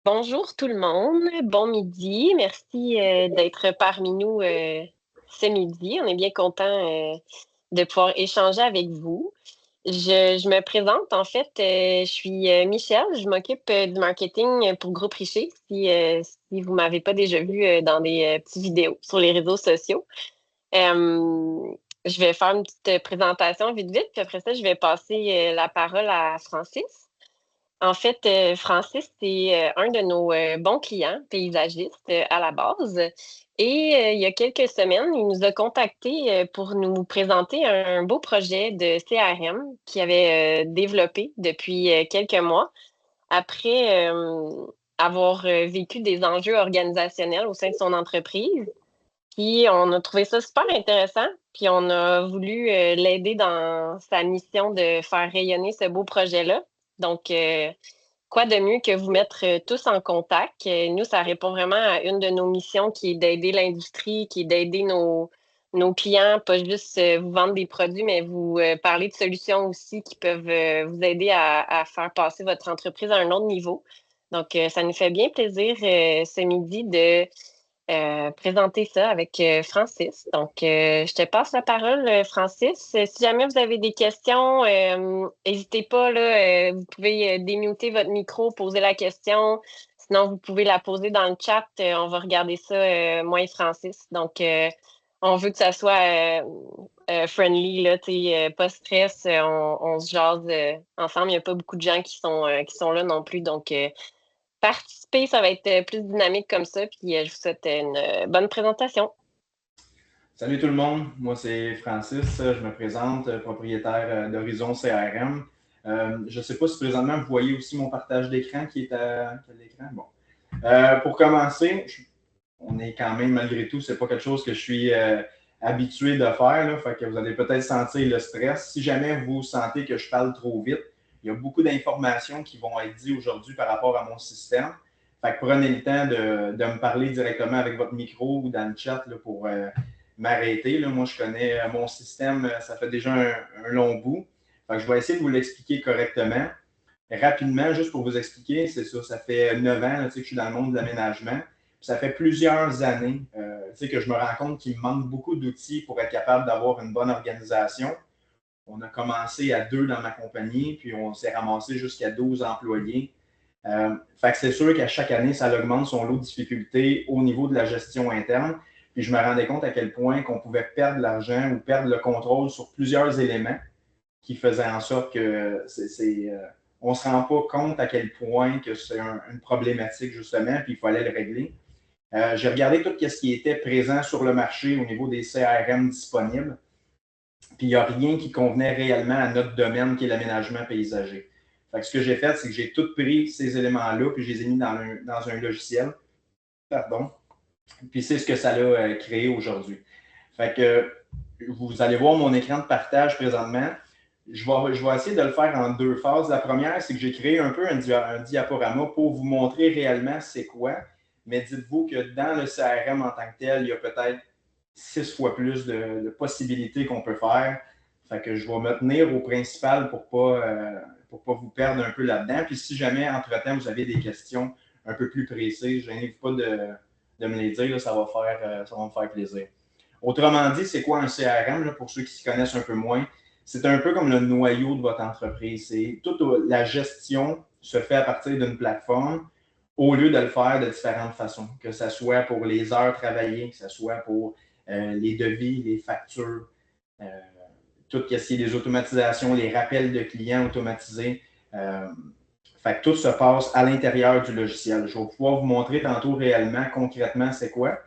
Bonjour tout le monde, bon midi. Merci d'être parmi nous ce midi. On est bien content de pouvoir échanger avec vous. Je me présente, en fait, je suis Michelle, je m'occupe du marketing pour Groupe Richer, si vous m'avez pas déjà vu dans des petites vidéos sur les réseaux sociaux. Euh, je vais faire une petite présentation vite vite, puis après ça, je vais passer la parole à Francis. En fait, Francis, c'est un de nos bons clients paysagistes à la base. Et il y a quelques semaines, il nous a contactés pour nous présenter un beau projet de CRM qu'il avait développé depuis quelques mois après avoir vécu des enjeux organisationnels au sein de son entreprise. Puis on a trouvé ça super intéressant, puis on a voulu l'aider dans sa mission de faire rayonner ce beau projet-là. Donc, quoi de mieux que vous mettre tous en contact? Nous, ça répond vraiment à une de nos missions qui est d'aider l'industrie, qui est d'aider nos clients, pas juste vous vendre des produits, mais vous parler de solutions aussi qui peuvent vous aider à faire passer votre entreprise à un autre niveau. Donc, ça nous fait bien plaisir ce midi de présenter ça avec Francis. Donc, je te passe la parole, Francis. Si jamais vous avez des questions, n'hésitez pas, là, vous pouvez démuter votre micro, poser la question. Sinon, vous pouvez la poser dans le chat. On va regarder ça, moi et Francis. Donc, on veut que ça soit friendly, là, pas stress. On se jase ensemble. Il n'y a pas beaucoup de gens qui sont là non plus. Donc, participer, ça va être plus dynamique comme ça. Puis je vous souhaite une bonne présentation. Salut tout le monde, moi c'est Francis, je me présente, propriétaire d'Horizon CRM. Je ne sais pas si présentement vous voyez aussi mon partage d'écran qui est à l'écran. Bon. Pour commencer, on est quand même, malgré tout, c'est pas quelque chose que je suis habitué de faire, là, fait que vous allez peut-être sentir le stress. Si jamais vous sentez que je parle trop vite, il y a beaucoup d'informations qui vont être dites aujourd'hui par rapport à mon système. Fait que prenez le temps de me parler directement avec votre micro ou dans le chat là, pour m'arrêter. Là. Moi, je connais mon système, ça fait déjà un long bout. Fait que je vais essayer de vous l'expliquer correctement. Rapidement, juste pour vous expliquer, c'est ça, ça fait 9 ans là, que je suis dans le monde de l'aménagement. Ça fait plusieurs années que je me rends compte qu'il me manque beaucoup d'outils pour être capable d'avoir une bonne organisation. On a commencé à 2 dans ma compagnie, puis on s'est ramassé jusqu'à 12 employés. Fait que c'est sûr qu'à chaque année, ça augmente son lot de difficultés au niveau de la gestion interne. Puis je me rendais compte à quel point qu'on pouvait perdre l'argent ou perdre le contrôle sur plusieurs éléments qui faisaient en sorte que on ne se rend pas compte à quel point que c'est une problématique justement, puis il fallait le régler. J'ai regardé tout ce qui était présent sur le marché au niveau des CRM disponibles, puis il n'y a rien qui convenait réellement à notre domaine qui est l'aménagement paysager. Fait que ce que j'ai fait, c'est que j'ai tout pris ces éléments-là, puis je les ai mis dans un logiciel. Pardon. Puis c'est ce que ça a créé aujourd'hui. Fait que vous allez voir mon écran de partage présentement. Je vais essayer de le faire en 2 phases. La première, c'est que j'ai créé un peu un diaporama pour vous montrer réellement c'est quoi. Mais dites-vous que dans le CRM en tant que tel, il y a peut-être 6 fois plus de possibilités qu'on peut faire. Fait que je vais me tenir au principal pour pas vous perdre un peu là-dedans. Puis si jamais, entre-temps, vous avez des questions un peu plus précises, je n'hésite pas de me les dire. Là, ça va me faire plaisir. Autrement dit, c'est quoi un CRM, là, pour ceux qui s'y connaissent un peu moins? C'est un peu comme le noyau de votre entreprise. Toute la gestion se fait à partir d'une plateforme au lieu de le faire de différentes façons, que ce soit pour les heures travaillées, que ce soit pour les devis, les factures, euh, tout ce qui est les automatisations, les rappels de clients automatisés. Fait que tout se passe à l'intérieur du logiciel. Je vais pouvoir vous montrer tantôt réellement, concrètement, c'est quoi.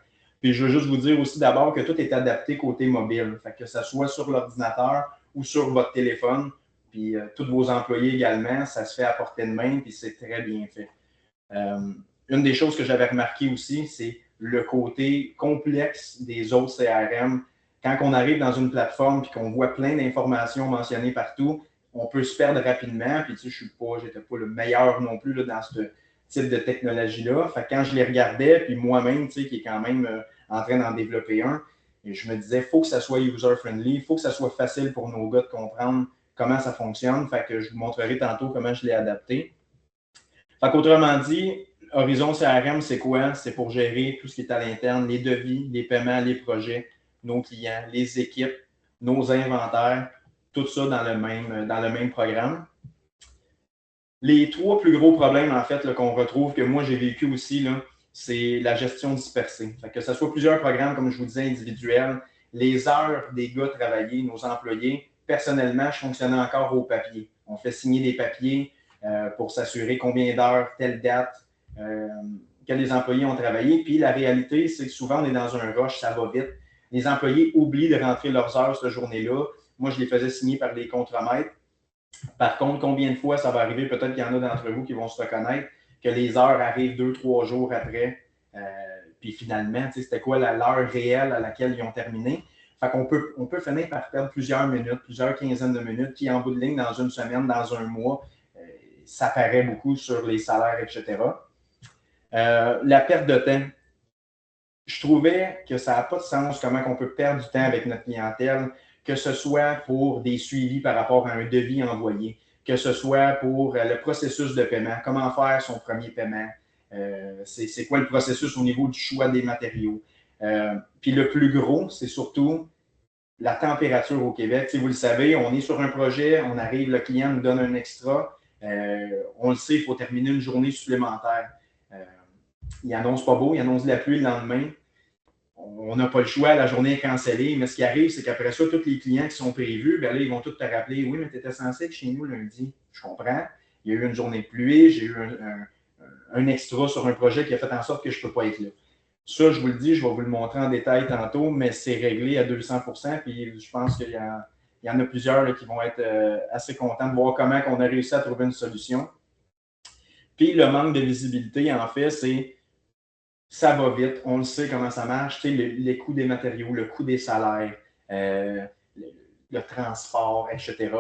Puis je veux juste vous dire aussi d'abord que tout est adapté côté mobile. Fait que ce soit sur l'ordinateur ou sur votre téléphone. Puis tous vos employés également, ça se fait à portée de main, puis c'est très bien fait. Une des choses que j'avais remarqué aussi, c'est le côté complexe des autres CRM. Quand on arrive dans une plateforme et qu'on voit plein d'informations mentionnées partout, on peut se perdre rapidement. Puis, tu sais, j'étais pas le meilleur non plus là, dans ce type de technologie-là. Fait que quand je les regardais, puis moi-même, tu sais, qui est quand même en train d'en développer un, et je me disais, il faut que ça soit user-friendly, il faut que ça soit facile pour nos gars de comprendre comment ça fonctionne. Fait que je vous montrerai tantôt comment je l'ai adapté. Fait qu'autrement dit, Horizon CRM, c'est quoi? C'est pour gérer tout ce qui est à l'interne, les devis, les paiements, les projets, nos clients, les équipes, nos inventaires, tout ça dans le même programme. Les trois plus gros problèmes, en fait, qu'on retrouve, que moi j'ai vécu aussi, là, c'est la gestion dispersée. Fait que ce soit plusieurs programmes, comme je vous disais, individuels, les heures des gars travaillés, nos employés, personnellement, je fonctionnais encore au papier. On fait signer des papiers pour s'assurer combien d'heures, telle date, que les employés ont travaillé. Puis la réalité, c'est que souvent, on est dans un rush, ça va vite. Les employés oublient de rentrer leurs heures cette journée-là. Moi, je les faisais signer par les contremaîtres. Par contre, combien de fois ça va arriver, peut-être qu'il y en a d'entre vous qui vont se reconnaître, que les heures arrivent 2, 3 jours après. Puis finalement, c'était quoi l'heure réelle à laquelle ils ont terminé? Fait qu'on peut finir par perdre plusieurs minutes, plusieurs quinzaines de minutes, qui en bout de ligne, dans une semaine, dans un mois, ça paraît beaucoup sur les salaires, etc. La perte de temps. Je trouvais que ça n'a pas de sens comment on peut perdre du temps avec notre clientèle, que ce soit pour des suivis par rapport à un devis envoyé, que ce soit pour le processus de paiement, comment faire son premier paiement, c'est quoi le processus au niveau du choix des matériaux. Puis le plus gros, c'est surtout la température au Québec. Si vous le savez, on est sur un projet, on arrive, le client nous donne un extra, on le sait, il faut terminer une journée supplémentaire. Il annonce pas beau, il annonce de la pluie le lendemain. On n'a pas le choix, la journée est cancellée, mais ce qui arrive, c'est qu'après ça, tous les clients qui sont prévus, bien là, ils vont tous te rappeler, oui, mais tu étais censé être chez nous lundi. Je comprends. Il y a eu une journée de pluie, j'ai eu un extra sur un projet qui a fait en sorte que je ne peux pas être là. Ça, je vous le dis, je vais vous le montrer en détail tantôt, mais c'est réglé à 200%, puis je pense qu'il y en a plusieurs là, qui vont être assez contents de voir comment on a réussi à trouver une solution. Puis le manque de visibilité, en fait, c'est ça va vite, on le sait comment ça marche, tu sais, les coûts des matériaux, le coût des salaires, le transport, etc.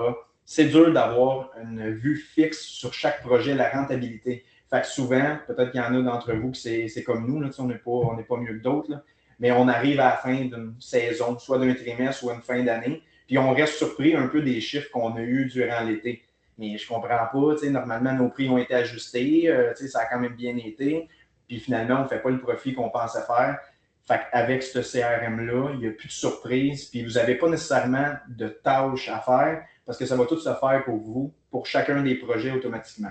C'est dur d'avoir une vue fixe sur chaque projet, la rentabilité. Fait que souvent, peut-être qu'il y en a d'entre vous qui c'est comme nous, là, on n'est pas mieux que d'autres, là, mais on arrive à la fin d'une saison, soit d'un trimestre, soit une fin d'année, puis on reste surpris un peu des chiffres qu'on a eus durant l'été. Mais je ne comprends pas, normalement, nos prix ont été ajustés, ça a quand même bien été. Puis finalement, on ne fait pas le profit qu'on pensait faire. Fait qu'avec ce CRM-là, il n'y a plus de surprise. Puis vous n'avez pas nécessairement de tâches à faire parce que ça va tout se faire pour vous, pour chacun des projets automatiquement.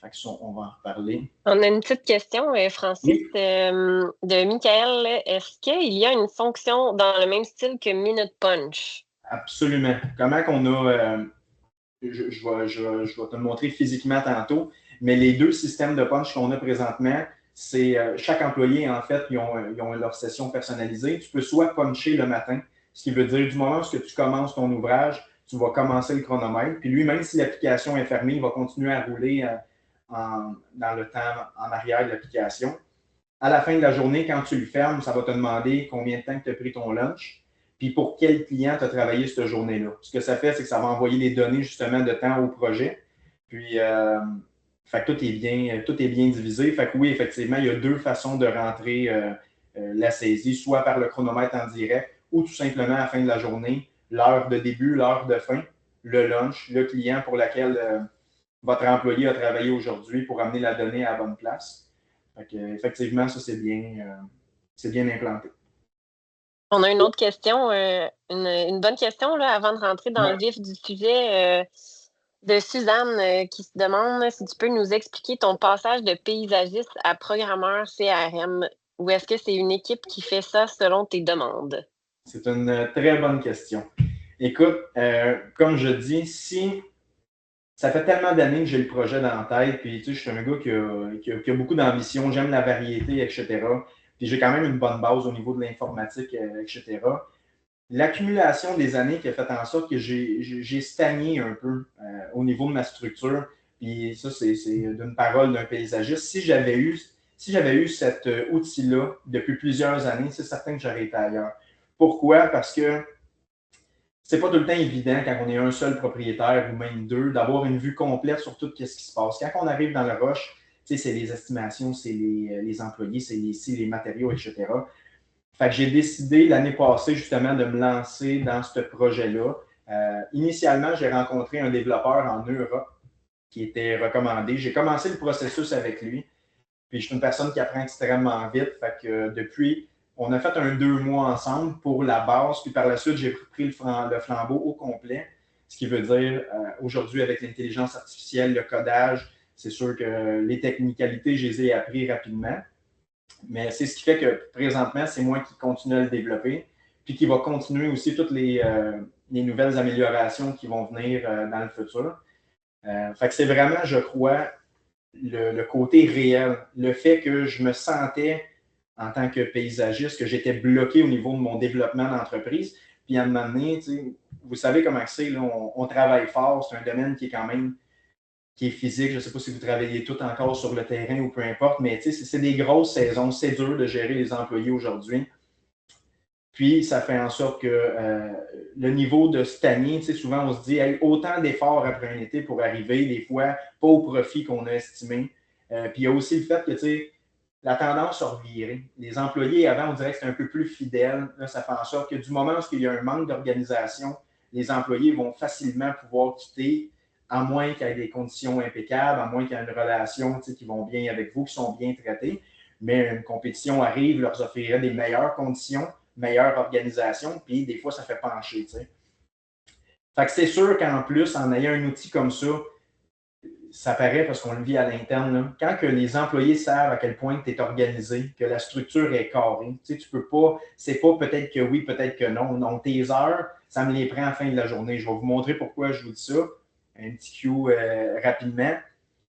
Fait que ça, on va en reparler. On a une petite question, Francis, Oui. de Michael. Est-ce qu'il y a une fonction dans le même style que Minute Punch? Absolument. Comment qu'on a... je vais te le montrer physiquement tantôt, mais les deux systèmes de punch qu'on a présentement, c'est chaque employé, en fait, ils ont leur session personnalisée. Tu peux soit puncher le matin, ce qui veut dire du moment où tu commences ton ouvrage, tu vas commencer le chronomètre. Puis lui, même si l'application est fermée, il va continuer à rouler dans le temps en arrière de l'application. À la fin de la journée, quand tu le fermes, ça va te demander combien de temps tu as pris ton lunch, puis pour quel client tu as travaillé cette journée-là. Ce que ça fait, c'est que ça va envoyer les données justement de temps au projet. Puis, fait que tout est bien divisé. Fait que oui, effectivement, il y a deux façons de rentrer la saisie, soit par le chronomètre en direct ou tout simplement à la fin de la journée, l'heure de début, l'heure de fin, le lunch, le client pour lequel votre employé a travaillé aujourd'hui pour amener la donnée à la bonne place. Fait que, effectivement, ça, c'est bien implanté. On a une autre question, une bonne question là, avant de rentrer dans le vif du sujet de Suzanne qui se demande si tu peux nous expliquer ton passage de paysagiste à programmeur CRM ou est-ce que c'est une équipe qui fait ça selon tes demandes? C'est une très bonne question. Écoute, comme je dis, si ça fait tellement d'années que j'ai le projet dans la tête, puis tu sais, je suis un gars qui a beaucoup d'ambition, j'aime la variété, etc. Puis j'ai quand même une bonne base au niveau de l'informatique, etc. L'accumulation des années qui a fait en sorte que j'ai stagné un peu au niveau de ma structure. Puis ça, c'est d'une parole d'un paysagiste. Si j'avais eu cet outil-là depuis plusieurs années, c'est certain que j'aurais été ailleurs. Pourquoi? Parce que c'est pas tout le temps évident quand on est un seul propriétaire ou même deux d'avoir une vue complète sur tout ce qui se passe. Quand on arrive dans le rush, c'est les estimations, c'est les employés, c'est les matériaux, etc. Fait que j'ai décidé l'année passée justement de me lancer dans ce projet-là. Initialement, j'ai rencontré un développeur en Europe qui était recommandé. J'ai commencé le processus avec lui. Puis je suis une personne qui apprend extrêmement vite. Fait que depuis, on a fait un 2 mois ensemble pour la base. Puis par la suite, j'ai pris le flambeau au complet. Ce qui veut dire, aujourd'hui, avec l'intelligence artificielle, le codage, c'est sûr que les technicalités, je les ai appris rapidement. Mais c'est ce qui fait que présentement, c'est moi qui continue à le développer, puis qui va continuer aussi toutes les nouvelles améliorations qui vont venir dans le futur. Fait que c'est vraiment, je crois, le côté réel. Le fait que je me sentais, en tant que paysagiste, que j'étais bloqué au niveau de mon développement d'entreprise. Puis à un moment donné, vous savez comment c'est, là, on travaille fort, c'est un domaine qui est quand même qui est physique. Je ne sais pas si vous travaillez tout encore sur le terrain ou peu importe, mais c'est des grosses saisons. C'est dur de gérer les employés aujourd'hui. Puis, ça fait en sorte que le niveau de stagner, souvent, on se dit hey, autant d'efforts après un été pour arriver, des fois, pas au profit qu'on a estimé. Puis, il y a aussi le fait que la tendance a reviré. Les employés, avant, on dirait que c'était un peu plus fidèle. Là, ça fait en sorte que du moment où il y a un manque d'organisation, les employés vont facilement pouvoir quitter, à moins qu'il y ait des conditions impeccables, à moins qu'il y ait une relation qui vont bien avec vous, qui sont bien traitées. Mais une compétition arrive, leur offrirait des meilleures conditions, meilleure organisation, puis des fois, ça fait pencher. Fait que c'est sûr qu'en plus, en ayant un outil comme ça paraît parce qu'on le vit à l'interne. Là. Quand que les employés savent à quel point tu es organisé, que la structure est carrée, tu peux pas, c'est pas peut-être que oui, peut-être que non. Donc, tes heures, ça me les prend à la fin de la journée. Je vais vous montrer pourquoi je vous dis ça. Un petit cue rapidement.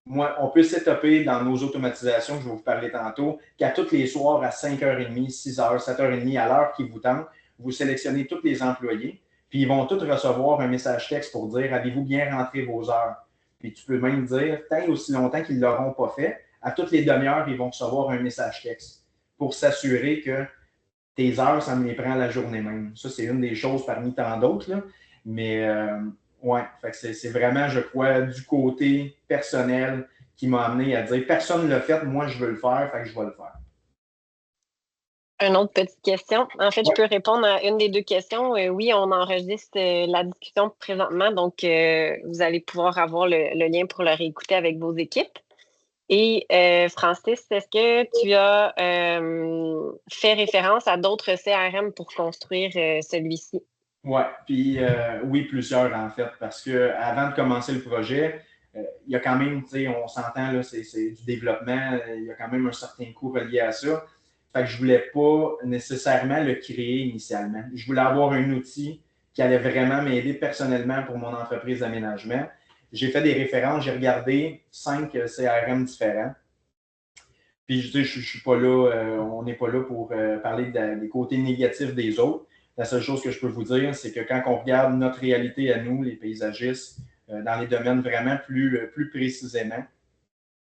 Moi, on peut setuper dans nos automatisations, que je vais vous parler tantôt, qu'à tous les soirs à 5h30, 6h, 7h30, à l'heure qui vous tente, vous sélectionnez tous les employés, puis ils vont tous recevoir un message texte pour dire avez-vous bien rentré vos heures? Puis tu peux même dire, tant aussi longtemps qu'ils ne l'auront pas fait, à toutes les demi-heures, ils vont recevoir un message texte pour s'assurer que tes heures, ça me les prend la journée même. Ça, c'est une des choses parmi tant d'autres. Là. Mais ouais, c'est vraiment, je crois, du côté personnel qui m'a amené à dire personne ne l'a fait, moi je veux le faire, fait que je vais le faire. Une autre petite question. En fait, je Ouais. peux répondre à une des deux questions. Oui, on enregistre la discussion présentement, donc vous allez pouvoir avoir le lien pour le réécouter avec vos équipes. Et Francis, est-ce que tu as fait référence à d'autres CRM pour construire celui-ci? Ouais, puis oui, plusieurs en fait, parce que avant de commencer le projet, il y a quand même, on s'entend, là, c'est du développement, il y a quand même un certain coût relié à ça. Fait que je voulais pas nécessairement le créer initialement. Je voulais avoir un outil qui allait vraiment m'aider personnellement pour mon entreprise d'aménagement. J'ai fait des références, j'ai regardé 5 CRM différents. Puis je ne suis pas là, on n'est pas là pour parler des côtés négatifs des autres. La seule chose que je peux vous dire, c'est que quand on regarde notre réalité à nous, les paysagistes, dans les domaines vraiment plus précisément,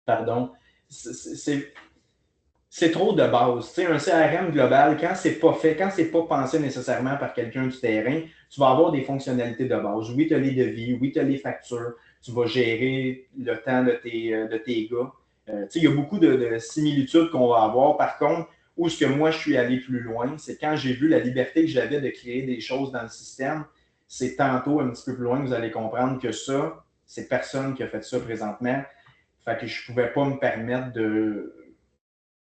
pardon, c'est trop de base. Tu sais, un CRM global, quand c'est pas fait, quand c'est pas pensé nécessairement par quelqu'un du terrain, tu vas avoir des fonctionnalités de base. Oui, tu as les devis, oui, tu as les factures, tu vas gérer le temps de tes gars. Il y a beaucoup de similitudes qu'on va avoir. Par contre, où est-ce que moi je suis allé plus loin, c'est quand j'ai vu la liberté que j'avais de créer des choses dans le système. C'est tantôt un petit peu plus loin que vous allez comprendre que ça, c'est personne qui a fait ça présentement. Fait que je ne pouvais pas me permettre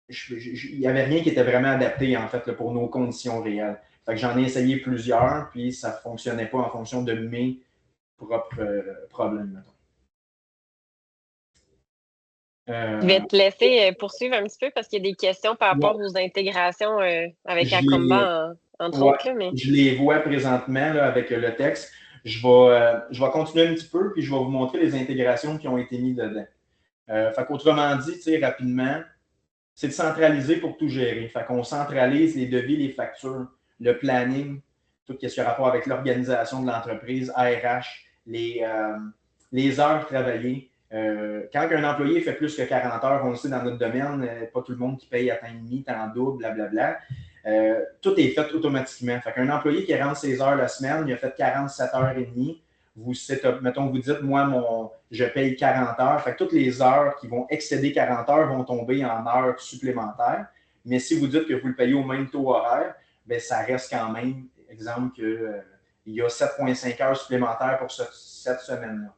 il n'y avait rien qui était vraiment adapté en fait là, pour nos conditions réelles. Fait que j'en ai essayé plusieurs, puis ça ne fonctionnait pas en fonction de mes propres problèmes. Mettons. Je vais te laisser poursuivre un petit peu parce qu'il y a des questions par rapport Ouais, aux intégrations avec je les, Acomba, entre ouais, autres. Là, mais... je les vois présentement là, avec le texte. Je vais continuer un petit peu, puis je vais vous montrer les intégrations qui ont été mises dedans. Fait qu'autrement dit, rapidement, c'est de centraliser pour tout gérer. Fait qu'on centralise les devis, les factures, le planning, tout ce qui a rapport avec l'organisation de l'entreprise, ARH, les heures travaillées. Quand un employé fait plus que 40 heures, on le sait dans notre domaine, pas tout le monde qui paye à temps et demi, temps double, blablabla. Tout est fait automatiquement. Fait qu'un employé qui rentre ses heures la semaine, il a fait 47 heures et demie. Mettons, vous dites, moi, je paye 40 heures. Fait que toutes les heures qui vont excéder 40 heures vont tomber en heures supplémentaires. Mais si vous dites que vous le payez au même taux horaire, bien, ça reste quand même, exemple, qu'il y a 7,5 heures supplémentaires pour cette semaine-là.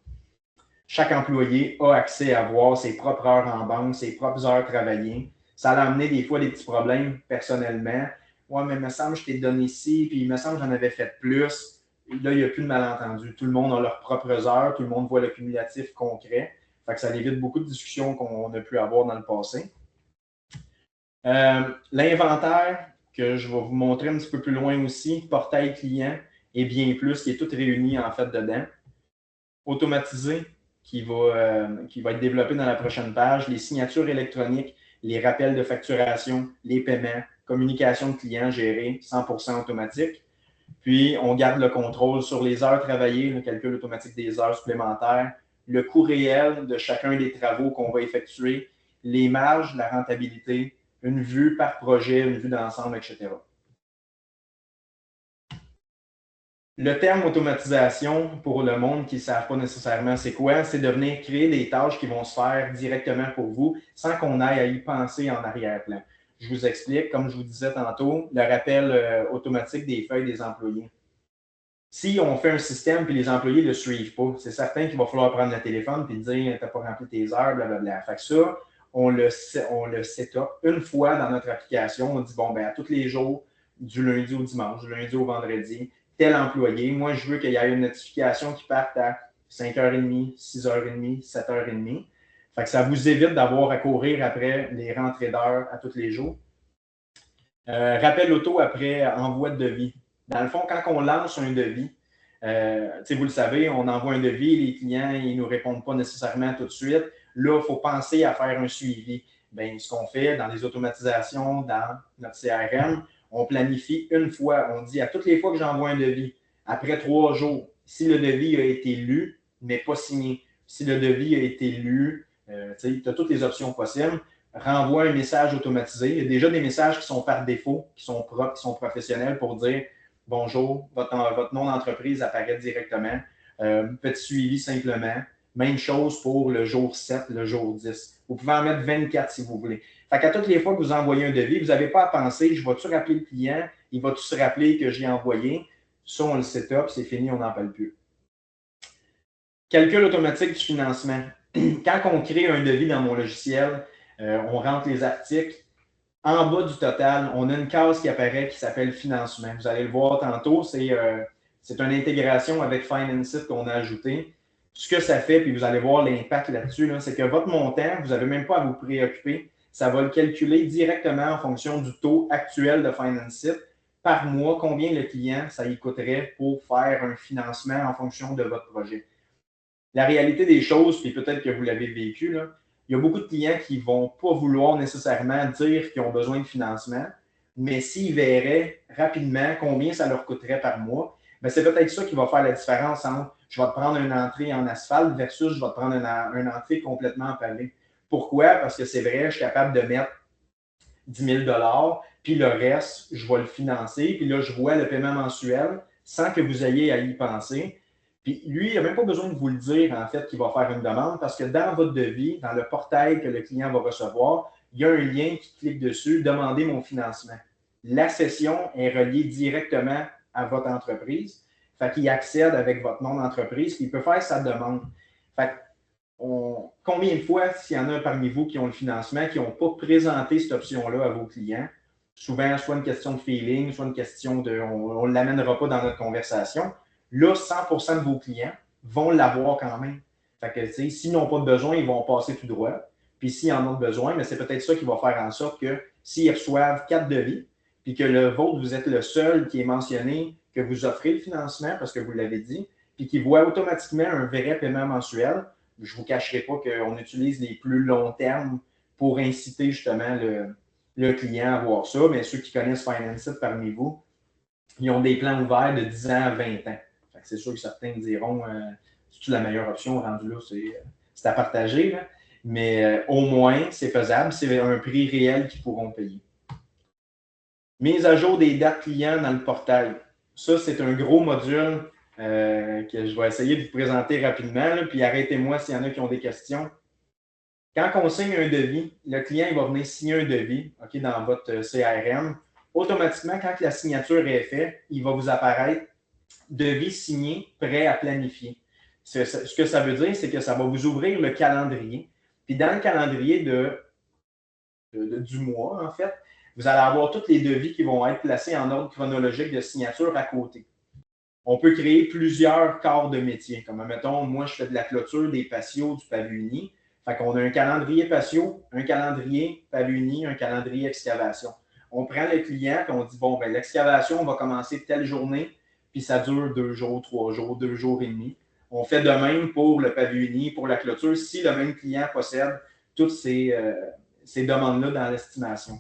Chaque employé a accès à voir ses propres heures en banque, ses propres heures travaillées. Ça a amené des fois des petits problèmes personnellement. Ouais, mais il me semble que je t'ai donné ci, puis il me semble que j'en avais fait plus. Là, il n'y a plus de malentendu. Tout le monde a leurs propres heures, tout le monde voit le cumulatif concret. Fait que ça évite beaucoup de discussions qu'on a pu avoir dans le passé. L'inventaire, que je vais vous montrer un petit peu plus loin aussi, portail client et bien plus, qui est tout réuni en fait dedans. Automatisé, qui va être développé dans la prochaine page, les signatures électroniques, les rappels de facturation, les paiements, communication de clients gérée 100% automatique. Puis, on garde le contrôle sur les heures travaillées, le calcul automatique des heures supplémentaires, le coût réel de chacun des travaux qu'on va effectuer, les marges, la rentabilité, une vue par projet, une vue d'ensemble, etc. Le terme automatisation, pour le monde qui ne savent pas nécessairement c'est quoi, c'est de venir créer des tâches qui vont se faire directement pour vous sans qu'on aille à y penser en arrière-plan. Je vous explique, comme je vous disais tantôt, le rappel automatique des feuilles des employés. Si on fait un système et les employés ne le suivent pas, c'est certain qu'il va falloir prendre le téléphone et dire « tu n'as pas rempli tes heures, blablabla ». Fait que ça, on le set up une fois dans notre application. On dit « bon, ben à tous les jours, du lundi au dimanche, du lundi au vendredi, tel employé, moi, je veux qu'il y ait une notification qui parte à 5h30, 6h30, 7h30. » Fait que ça vous évite d'avoir à courir après les rentrées d'heures à tous les jours. Rappel auto après envoi de devis. Dans le fond, quand on lance un devis, vous le savez, on envoie un devis, les clients ils ne nous répondent pas nécessairement tout de suite. Là, il faut penser à faire un suivi. Bien, ce qu'on fait dans les automatisations, dans notre CRM, on planifie une fois. On dit à toutes les fois que j'envoie un devis, après 3 jours, si le devis a été lu, mais pas signé, si le devis a été lu, tu as toutes les options possibles, renvoie un message automatisé. Il y a déjà des messages qui sont par défaut, qui sont propres, qui sont professionnels pour dire « Bonjour, votre nom d'entreprise apparaît directement. Petit suivi simplement. » Même chose pour le jour 7, le jour 10. Vous pouvez en mettre 24 si vous voulez. Fait qu'à toutes les fois que vous envoyez un devis, vous n'avez pas à penser « Je vais-tu rappeler le client? Il va-tu se rappeler que j'ai envoyé? » Ça, on le set up, c'est fini, on n'en parle plus. Calcul automatique du financement. Quand on crée un devis dans mon logiciel, on rentre les articles. En bas du total, on a une case qui apparaît qui s'appelle financement. Vous allez le voir tantôt, c'est une intégration avec Finance qu'on a ajouté. Ce que ça fait, puis vous allez voir l'impact là-dessus, c'est que votre montant, vous n'avez même pas à vous préoccuper. Ça va le calculer directement en fonction du taux actuel de Finance par mois, combien le client, ça y coûterait pour faire un financement en fonction de votre projet. La réalité des choses, puis peut-être que vous l'avez vécu, là, il y a beaucoup de clients qui ne vont pas vouloir nécessairement dire qu'ils ont besoin de financement, mais s'ils verraient rapidement combien ça leur coûterait par mois, bien, c'est peut-être ça qui va faire la différence entre je vais te prendre une entrée en asphalte versus je vais te prendre une entrée complètement en pavé. Pourquoi? Parce que c'est vrai, je suis capable de mettre 10 000 $, puis le reste, je vais le financer, puis là, je vois le paiement mensuel sans que vous ayez à y penser. Puis lui, il n'a même pas besoin de vous le dire, en fait, qu'il va faire une demande parce que dans votre devis, dans le portail que le client va recevoir, il y a un lien qui clique dessus, demandez mon financement. La session est reliée directement à votre entreprise. Fait qu'il accède avec votre nom d'entreprise, puis il peut faire sa demande. Fait combien de fois, s'il y en a parmi vous qui ont le financement, qui n'ont pas présenté cette option-là à vos clients, souvent, soit une question de feeling, soit une question de on ne l'amènera pas dans notre conversation. Là, 100% de vos clients vont l'avoir quand même. Fait que, s'ils n'ont pas de besoin, ils vont passer tout droit. Puis s'ils en ont besoin, mais c'est peut-être ça qui va faire en sorte que s'ils reçoivent 4 devis, puis que le vôtre, vous êtes le seul qui est mentionné que vous offrez le financement, parce que vous l'avez dit, puis qu'ils voient automatiquement un vrai paiement mensuel, je ne vous cacherai pas qu'on utilise les plus longs termes pour inciter justement le client à voir ça. Mais ceux qui connaissent Finance parmi vous, ils ont des plans ouverts de 10 ans à 20 ans. C'est sûr que certains diront c'est la meilleure option rendu là, c'est à partager. Là. Mais au moins, c'est faisable. C'est un prix réel qu'ils pourront payer. Mise à jour des dates clients dans le portail. Ça, c'est un gros module que je vais essayer de vous présenter rapidement. Là, puis arrêtez-moi s'il y en a qui ont des questions. Quand on signe un devis, le client il va venir signer un devis dans votre CRM. Automatiquement, quand la signature est faite, il va vous apparaître devis signé, prêt à planifier. Ce que ça veut dire, c'est que ça va vous ouvrir le calendrier. Puis dans le calendrier du mois, en fait, vous allez avoir tous les devis qui vont être placés en ordre chronologique de signature à côté. On peut créer plusieurs corps de métier. Comme, mettons, moi, je fais de la clôture, des patios, du pavuni. Fait qu'on a un calendrier patio, un calendrier pavuni, un calendrier excavation. On prend le client et on dit, bon, ben, l'excavation va commencer telle journée, puis ça dure 2 jours, 3 jours, 2 jours et demi. On fait de même pour le pavuni, pour la clôture, si le même client possède toutes ces demandes-là dans l'estimation.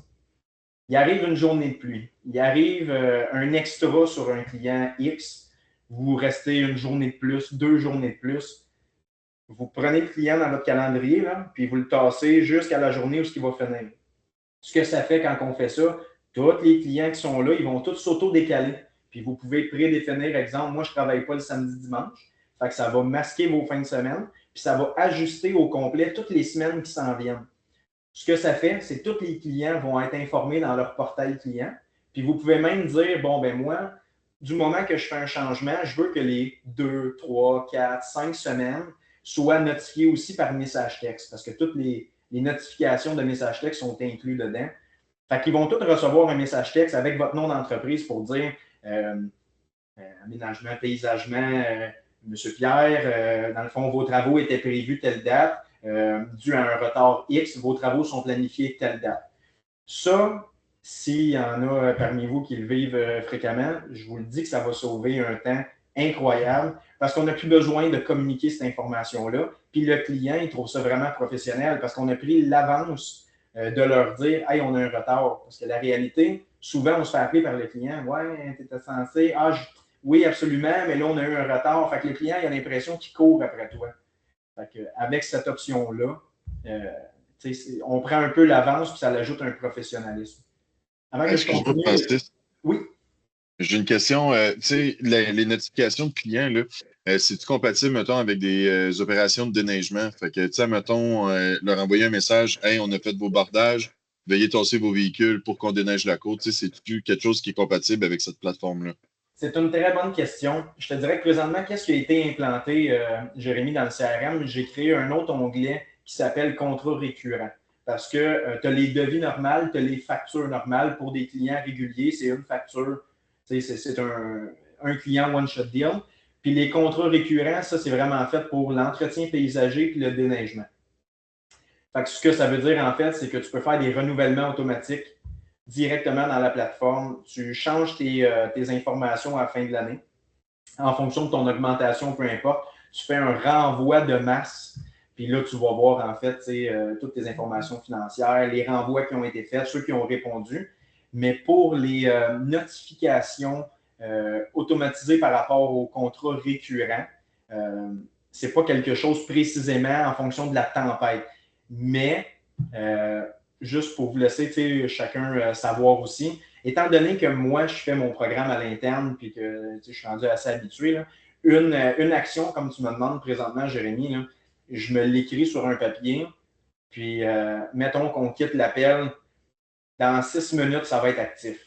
Il arrive une journée de pluie. Il arrive un extra sur un client X. Vous restez une journée de plus, 2 journées de plus. Vous prenez le client dans votre calendrier, là, puis vous le tassez jusqu'à la journée où il va finir. Ce que ça fait quand on fait ça, tous les clients qui sont là, ils vont tous s'auto-décaler. Puis vous pouvez prédéfinir, exemple, moi, je ne travaille pas le samedi-dimanche. Fait que ça va masquer vos fins de semaine, puis ça va ajuster au complet toutes les semaines qui s'en viennent. Ce que ça fait, c'est que tous les clients vont être informés dans leur portail client. Puis vous pouvez même dire, bon, ben moi, du moment que je fais un changement, je veux que les 2, 3, 4, 5 semaines soient notifiées aussi par message texte, parce que toutes les notifications de message texte sont incluses dedans. Fait qu'ils vont tous recevoir un message texte avec votre nom d'entreprise pour dire aménagement, paysagement, Monsieur Pierre, dans le fond, vos travaux étaient prévus telle date. Dû à un retard X, vos travaux sont planifiés telle date. Ça, s'il y en a parmi vous qui le vivent fréquemment, je vous le dis que ça va sauver un temps incroyable parce qu'on n'a plus besoin de communiquer cette information-là. Puis le client, il trouve ça vraiment professionnel parce qu'on a pris l'avance de leur dire « Hey, on a un retard ». Parce que la réalité, souvent, on se fait appeler par le client « Ouais, tu étais censé… Ah, oui, absolument, mais là, on a eu un retard. » Fait que le client, il a l'impression qu'il court après toi. Fait que, avec cette option-là, on prend un peu l'avance puis ça l'ajoute un professionnalisme. Avant que je Excuse-moi, continue, Francis. oui. J'ai une question. Tu sais, les notifications de clients, là, c'est-tu compatible, mettons, avec des opérations de déneigement? Fait que, tu sais, mettons, leur envoyer un message, hey, on a fait vos bordages, veuillez tasser vos véhicules pour qu'on déneige la côte. Tu sais, c'est-tu quelque chose qui est compatible avec cette plateforme-là? C'est une très bonne question. Je te dirais que présentement, qu'est-ce qui a été implanté, Jérémy, dans le CRM? J'ai créé un autre onglet qui s'appelle contrat récurrent. Parce que tu as les devis normales, tu as les factures normales pour des clients réguliers. C'est une facture, c'est un client one-shot deal. Puis les contrats récurrents, ça, c'est vraiment fait pour l'entretien paysager puis le déneigement. Fait que ce que ça veut dire, en fait, c'est que tu peux faire des renouvellements automatiques directement dans la plateforme. Tu changes tes informations à la fin de l'année en fonction de ton augmentation, peu importe. Tu fais un renvoi de masse. Puis là, tu vas voir, en fait, toutes tes informations financières, les renvois qui ont été faits, ceux qui ont répondu. Mais pour les notifications automatisées par rapport aux contrats récurrents, ce n'est pas quelque chose précisément en fonction de la tempête. Mais juste pour vous laisser chacun savoir aussi, étant donné que moi, je fais mon programme à l'interne puis que je suis rendu assez habitué, là, une action, comme tu me demandes présentement, Jérémy, là, je me l'écris sur un papier, puis mettons qu'on quitte l'appel, dans 6 minutes, ça va être actif.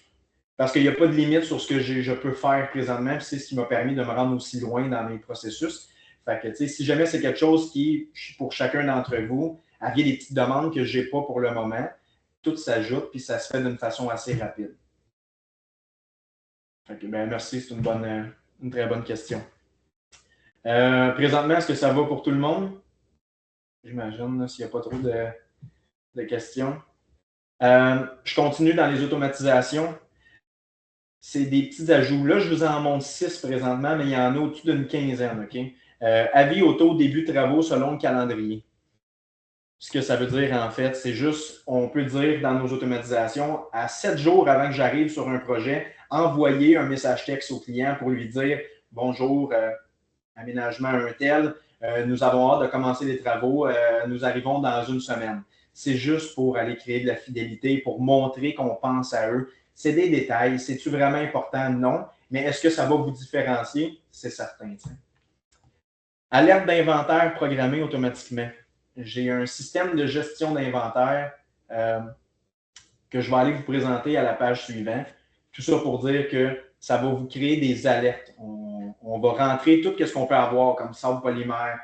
Parce qu'il n'y a pas de limite sur ce que je peux faire présentement, puis c'est ce qui m'a permis de me rendre aussi loin dans mes processus. Fait que, si jamais c'est quelque chose qui, pour chacun d'entre vous, aviez des petites demandes que je n'ai pas pour le moment, tout s'ajoute, puis ça se fait d'une façon assez rapide. Fait que, merci, c'est une très bonne question. Présentement, est-ce que ça va pour tout le monde? J'imagine, s'il n'y a pas trop de questions. Je continue dans les automatisations. C'est des petits ajouts. Là, je vous en montre 6 présentement, mais il y en a au-dessus d'une quinzaine. OK? Avis auto, début de travaux selon le calendrier. Ce que ça veut dire, en fait, c'est juste, on peut dire dans nos automatisations, à 7 jours avant que j'arrive sur un projet, envoyer un message texte au client pour lui dire « Bonjour, aménagement un tel, nous avons hâte de commencer les travaux, nous arrivons dans une semaine. » C'est juste pour aller créer de la fidélité, pour montrer qu'on pense à eux. C'est des détails. C'est-tu vraiment important? Non. Mais est-ce que ça va vous différencier? C'est certain. T'sais. Alerte d'inventaire programmée automatiquement. J'ai un système de gestion d'inventaire que je vais aller vous présenter à la page suivante. Tout ça pour dire que ça va vous créer des alertes. On On va rentrer tout ce qu'on peut avoir comme sable polymère,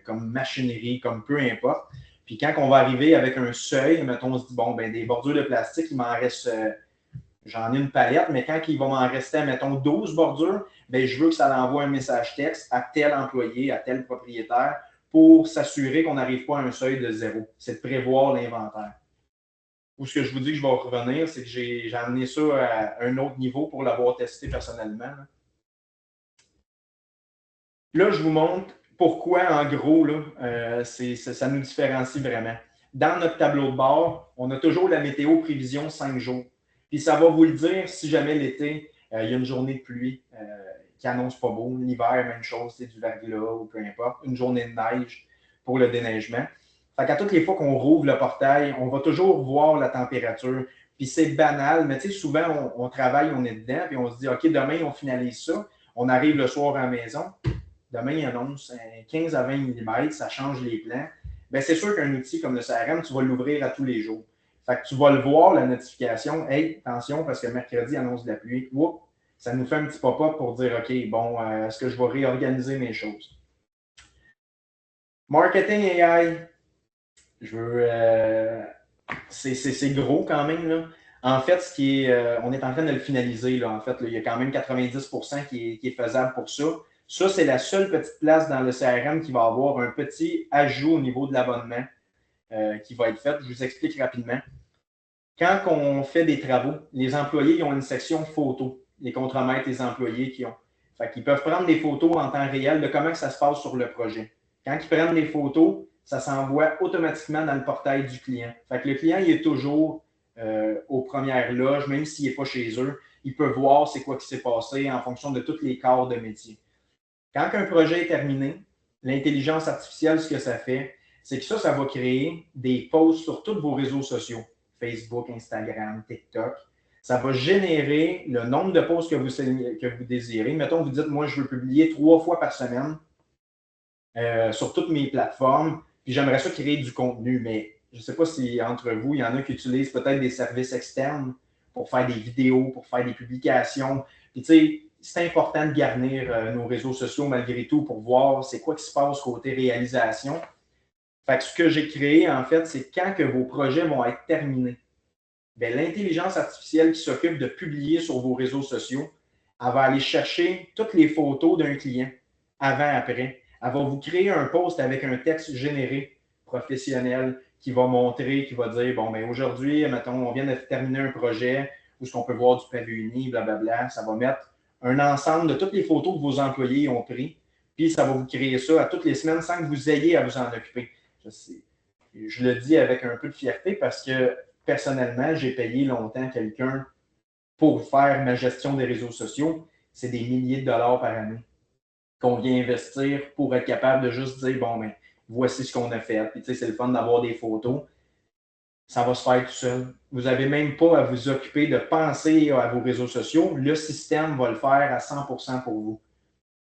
comme machinerie, comme peu importe. Puis quand on va arriver avec un seuil, mettons, on se dit, bon, ben des bordures de plastique, il m'en reste, j'en ai une palette, mais quand il va m'en rester, mettons, 12 bordures, ben je veux que ça l'envoie un message texte à tel employé, à tel propriétaire, pour s'assurer qu'on n'arrive pas à un seuil de zéro. C'est de prévoir l'inventaire. Ou ce que je vous dis que je vais revenir, c'est que j'ai amené ça à un autre niveau pour l'avoir testé personnellement. Là, je vous montre pourquoi, en gros, là, ça nous différencie vraiment. Dans notre tableau de bord, on a toujours la météo prévision 5 jours. Puis ça va vous le dire si jamais l'été, il y a une journée de pluie qui annonce pas beau. L'hiver, même chose, c'est du verglas ou peu importe. Une journée de neige pour le déneigement. Fait qu'à toutes les fois qu'on rouvre le portail, on va toujours voir la température. Puis c'est banal, mais tu sais, souvent, on travaille, on est dedans, puis on se dit, OK, demain, on finalise ça. On arrive le soir à la maison. Demain, il annonce 15 à 20 mm, ça change les plans. Bien, c'est sûr qu'un outil comme le CRM, tu vas l'ouvrir à tous les jours. Fait que tu vas le voir, la notification. Hey, attention, parce que mercredi annonce de la pluie. Oups, ça nous fait un petit pop-up pour dire, OK, bon, est-ce que je vais réorganiser mes choses? Marketing AI, c'est gros quand même, là. En fait, on est en train de le finaliser, là. En fait, là, il y a quand même 90% qui est faisable pour ça. Ça, c'est la seule petite place dans le CRM qui va avoir un petit ajout au niveau de l'abonnement qui va être fait. Je vous explique rapidement. Quand on fait des travaux, les employés ils ont une section photos, les contremaîtres, les employés qui ont. Fait qu'ils peuvent prendre des photos en temps réel de comment ça se passe sur le projet. Quand ils prennent des photos, ça s'envoie automatiquement dans le portail du client. Fait que le client, il est toujours aux premières loges, même s'il n'est pas chez eux. Il peut voir c'est quoi qui s'est passé en fonction de tous les corps de métier. Quand un projet est terminé, l'intelligence artificielle, ce que ça fait, c'est que ça va créer des posts sur tous vos réseaux sociaux, Facebook, Instagram, TikTok. Ça va générer le nombre de posts que vous désirez. Mettons, vous dites, moi, je veux publier 3 fois par semaine sur toutes mes plateformes, puis j'aimerais ça créer du contenu, mais je ne sais pas si entre vous, il y en a qui utilisent peut-être des services externes pour faire des vidéos, pour faire des publications. Puis, tu sais, c'est important de garnir nos réseaux sociaux malgré tout pour voir c'est quoi qui se passe côté réalisation. Fait que ce que j'ai créé, en fait, c'est quand que vos projets vont être terminés, bien, l'intelligence artificielle qui s'occupe de publier sur vos réseaux sociaux, elle va aller chercher toutes les photos d'un client, avant-après. Elle va vous créer un post avec un texte généré, professionnel, qui va montrer, qui va dire, bon, bien, aujourd'hui, mettons, on vient de terminer un projet où ce qu'on peut voir du pavé uni, blablabla. Ça va mettre un ensemble de toutes les photos que vos employés ont pris, puis ça va vous créer ça à toutes les semaines sans que vous ayez à vous en occuper. Je le dis avec un peu de fierté parce que personnellement, j'ai payé longtemps quelqu'un pour faire ma gestion des réseaux sociaux. C'est des milliers de dollars par année qu'on vient investir pour être capable de juste dire, bon, ben, voici ce qu'on a fait. Puis, tu sais, c'est le fun d'avoir des photos. Ça va se faire tout seul. Vous n'avez même pas à vous occuper de penser à vos réseaux sociaux. Le système va le faire à 100% pour vous.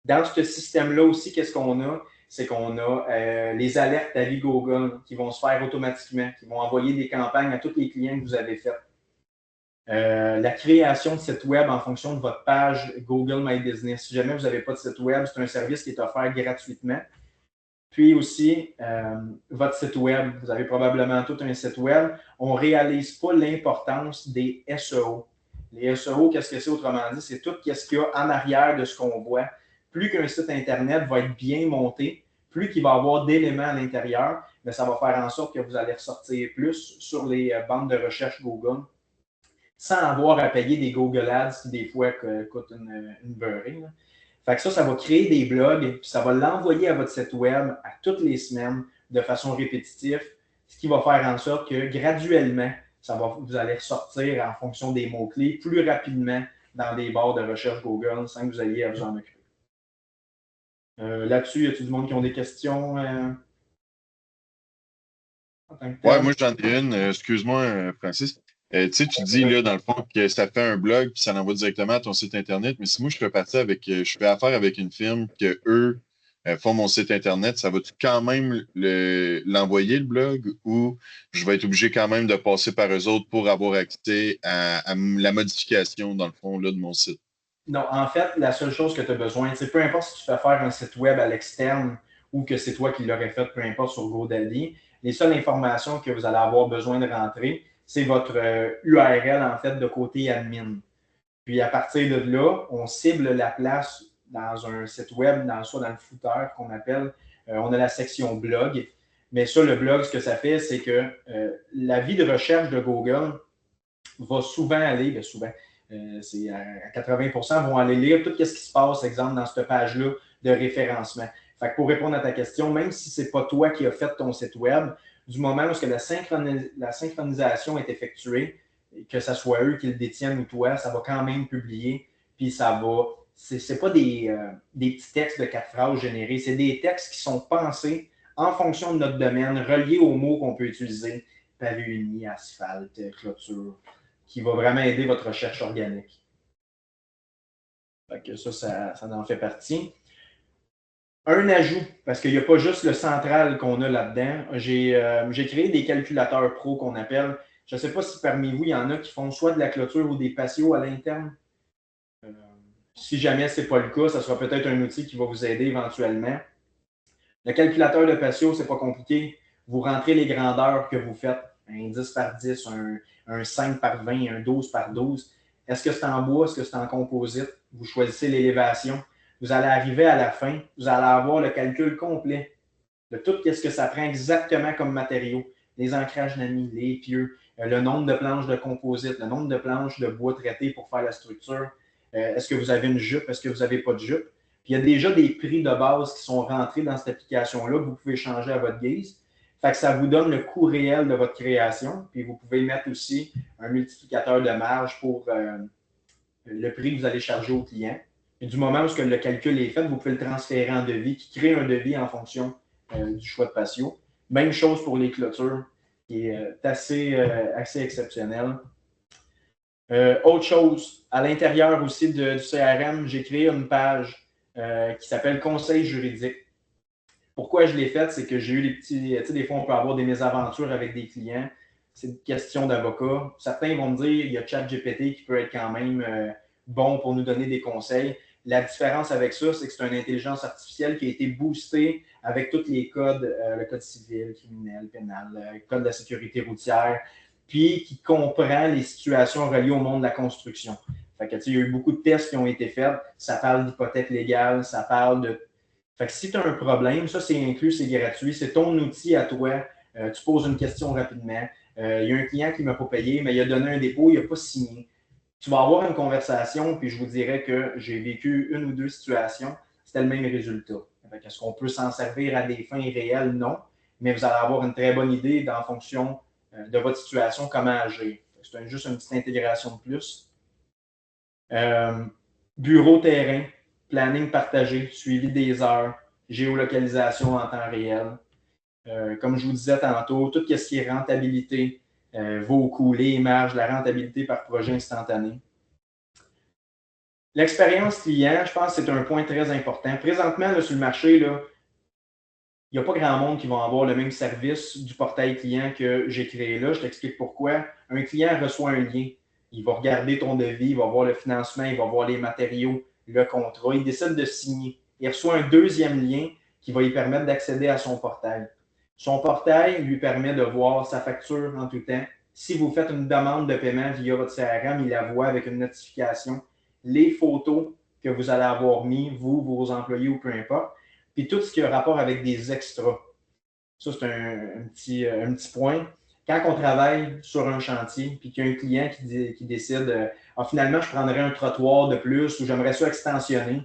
Dans ce système-là aussi, qu'est-ce qu'on a? C'est qu'on a les alertes à vie Google qui vont se faire automatiquement, qui vont envoyer des campagnes à tous les clients que vous avez faites. La création de site web en fonction de votre page Google My Business. Si jamais vous n'avez pas de site web, c'est un service qui est offert gratuitement. Puis aussi, votre site web. Vous avez probablement tout un site web. On ne réalise pas l'importance des SEO. Les SEO, qu'est-ce que c'est autrement dit? C'est tout ce qu'il y a en arrière de ce qu'on voit. Plus qu'un site Internet va être bien monté, plus qu'il va y avoir d'éléments à l'intérieur, mais ça va faire en sorte que vous allez ressortir plus sur les bandes de recherche Google sans avoir à payer des Google Ads qui, des fois, coûtent une beurrée. Là. Fait que ça va créer des blogs, puis ça va l'envoyer à votre site web à toutes les semaines de façon répétitive, ce qui va faire en sorte que graduellement, vous allez ressortir en fonction des mots-clés plus rapidement dans des barres de recherche Google sans que vous ayez à vous en occuper. Là-dessus, y a-t-il du monde qui ont des questions? Ouais, moi j'en ai une. Excuse-moi, Francis. Tu sais, tu dis là, dans le fond, que ça fait un blog puis ça l'envoie directement à ton site Internet. Mais si moi je fais partie je fais affaire avec une firme que eux font mon site Internet, ça va-tu quand même l'envoyer le blog ou je vais être obligé quand même de passer par eux autres pour avoir accès à la modification, dans le fond, là, de mon site? Non, en fait, la seule chose que tu as besoin, c'est peu importe si tu fais faire un site web à l'externe ou que c'est toi qui l'aurais fait, peu importe sur GoDaddy, les seules informations que vous allez avoir besoin de rentrer, c'est votre URL, en fait, de côté admin. Puis à partir de là, on cible la place dans un site web, soit dans le footer qu'on appelle. On a la section blog. Mais ça, le blog, ce que ça fait, c'est que la vie de recherche de Google va souvent aller, bien souvent, c'est à 80% vont aller lire tout ce qui se passe, exemple, dans cette page-là de référencement. Fait que pour répondre à ta question, même si ce n'est pas toi qui as fait ton site web, du moment où la synchronisation est effectuée, que ce soit eux qui le détiennent ou toi, ça va quand même publier, puis ça va. C'est pas des petits textes de 4 phrases générés, c'est des textes qui sont pensés en fonction de notre domaine, reliés aux mots qu'on peut utiliser, pavé uni, asphalte, clôture, qui va vraiment aider votre recherche organique. Fait que ça en fait partie. Un ajout, parce qu'il n'y a pas juste le central qu'on a là-dedans. J'ai créé des calculateurs pro qu'on appelle. Je ne sais pas si parmi vous, il y en a qui font soit de la clôture ou des patios à l'interne. Si jamais ce n'est pas le cas, ça sera peut-être un outil qui va vous aider éventuellement. Le calculateur de patio, ce n'est pas compliqué. Vous rentrez les grandeurs que vous faites. Un 10 par 10, un 5 par 20, un 12 par 12. Est-ce que c'est en bois? Est-ce que c'est en composite? Vous choisissez l'élévation. Vous allez arriver à la fin, vous allez avoir le calcul complet de tout ce que ça prend exactement comme matériaux. Les ancrages d'amis, les pieux, le nombre de planches de composite, le nombre de planches de bois traité pour faire la structure. Est-ce que vous avez une jupe? Est-ce que vous n'avez pas de jupe? Puis il y a déjà des prix de base qui sont rentrés dans cette application-là que vous pouvez changer à votre guise. Fait que ça vous donne le coût réel de votre création. Puis vous pouvez mettre aussi un multiplicateur de marge pour le prix que vous allez charger au client. Et du moment où le calcul est fait, vous pouvez le transférer en devis, qui crée un devis en fonction du choix de patio. Même chose pour les clôtures, qui est assez exceptionnel. Autre chose, à l'intérieur aussi du CRM, j'ai créé une page qui s'appelle Conseil juridique. Pourquoi je l'ai faite, c'est que j'ai eu des petits. Tu sais, des fois, on peut avoir des mésaventures avec des clients. C'est une question d'avocat. Certains vont me dire il y a ChatGPT qui peut être quand même bon pour nous donner des conseils. La différence avec ça, c'est que c'est une intelligence artificielle qui a été boostée avec tous les codes, le code civil, criminel, pénal, le code de la sécurité routière, puis qui comprend les situations reliées au monde de la construction. Fait que, il y a eu beaucoup de tests qui ont été faits. Ça parle d'hypothèque légale, ça parle de. Fait que si tu as un problème, ça c'est inclus, c'est gratuit, c'est ton outil à toi. Tu poses une question rapidement. Il y a un client qui ne m'a pas payé, mais il a donné un dépôt, il n'a pas signé. Tu vas avoir une conversation, puis je vous dirais que j'ai vécu une ou deux situations, c'était le même résultat. Est-ce qu'on peut s'en servir à des fins réelles? Non. Mais vous allez avoir une très bonne idée en fonction de votre situation, comment agir. C'est juste une petite intégration de plus. Bureau terrain, planning partagé, suivi des heures, géolocalisation en temps réel. Comme je vous disais tantôt, tout ce qui est rentabilité, vos coûts, les marges, la rentabilité par projet instantané. L'expérience client, je pense que c'est un point très important. Présentement, là, sur le marché, là, il n'y a pas grand monde qui va avoir le même service du portail client que j'ai créé là. Je t'explique pourquoi. Un client reçoit un lien. Il va regarder ton devis, il va voir le financement, il va voir les matériaux, le contrat. Il décide de signer. Il reçoit un deuxième lien qui va lui permettre d'accéder à son portail. Son portail lui permet de voir sa facture en tout temps. Si vous faites une demande de paiement via votre CRM, il la voit avec une notification. Les photos que vous allez avoir mis, vous, vos employés ou peu importe, puis tout ce qui a rapport avec des extras. Ça, c'est un petit point. Quand on travaille sur un chantier, puis qu'il y a un client qui décide finalement, je prendrais un trottoir de plus ou j'aimerais ça extensionner.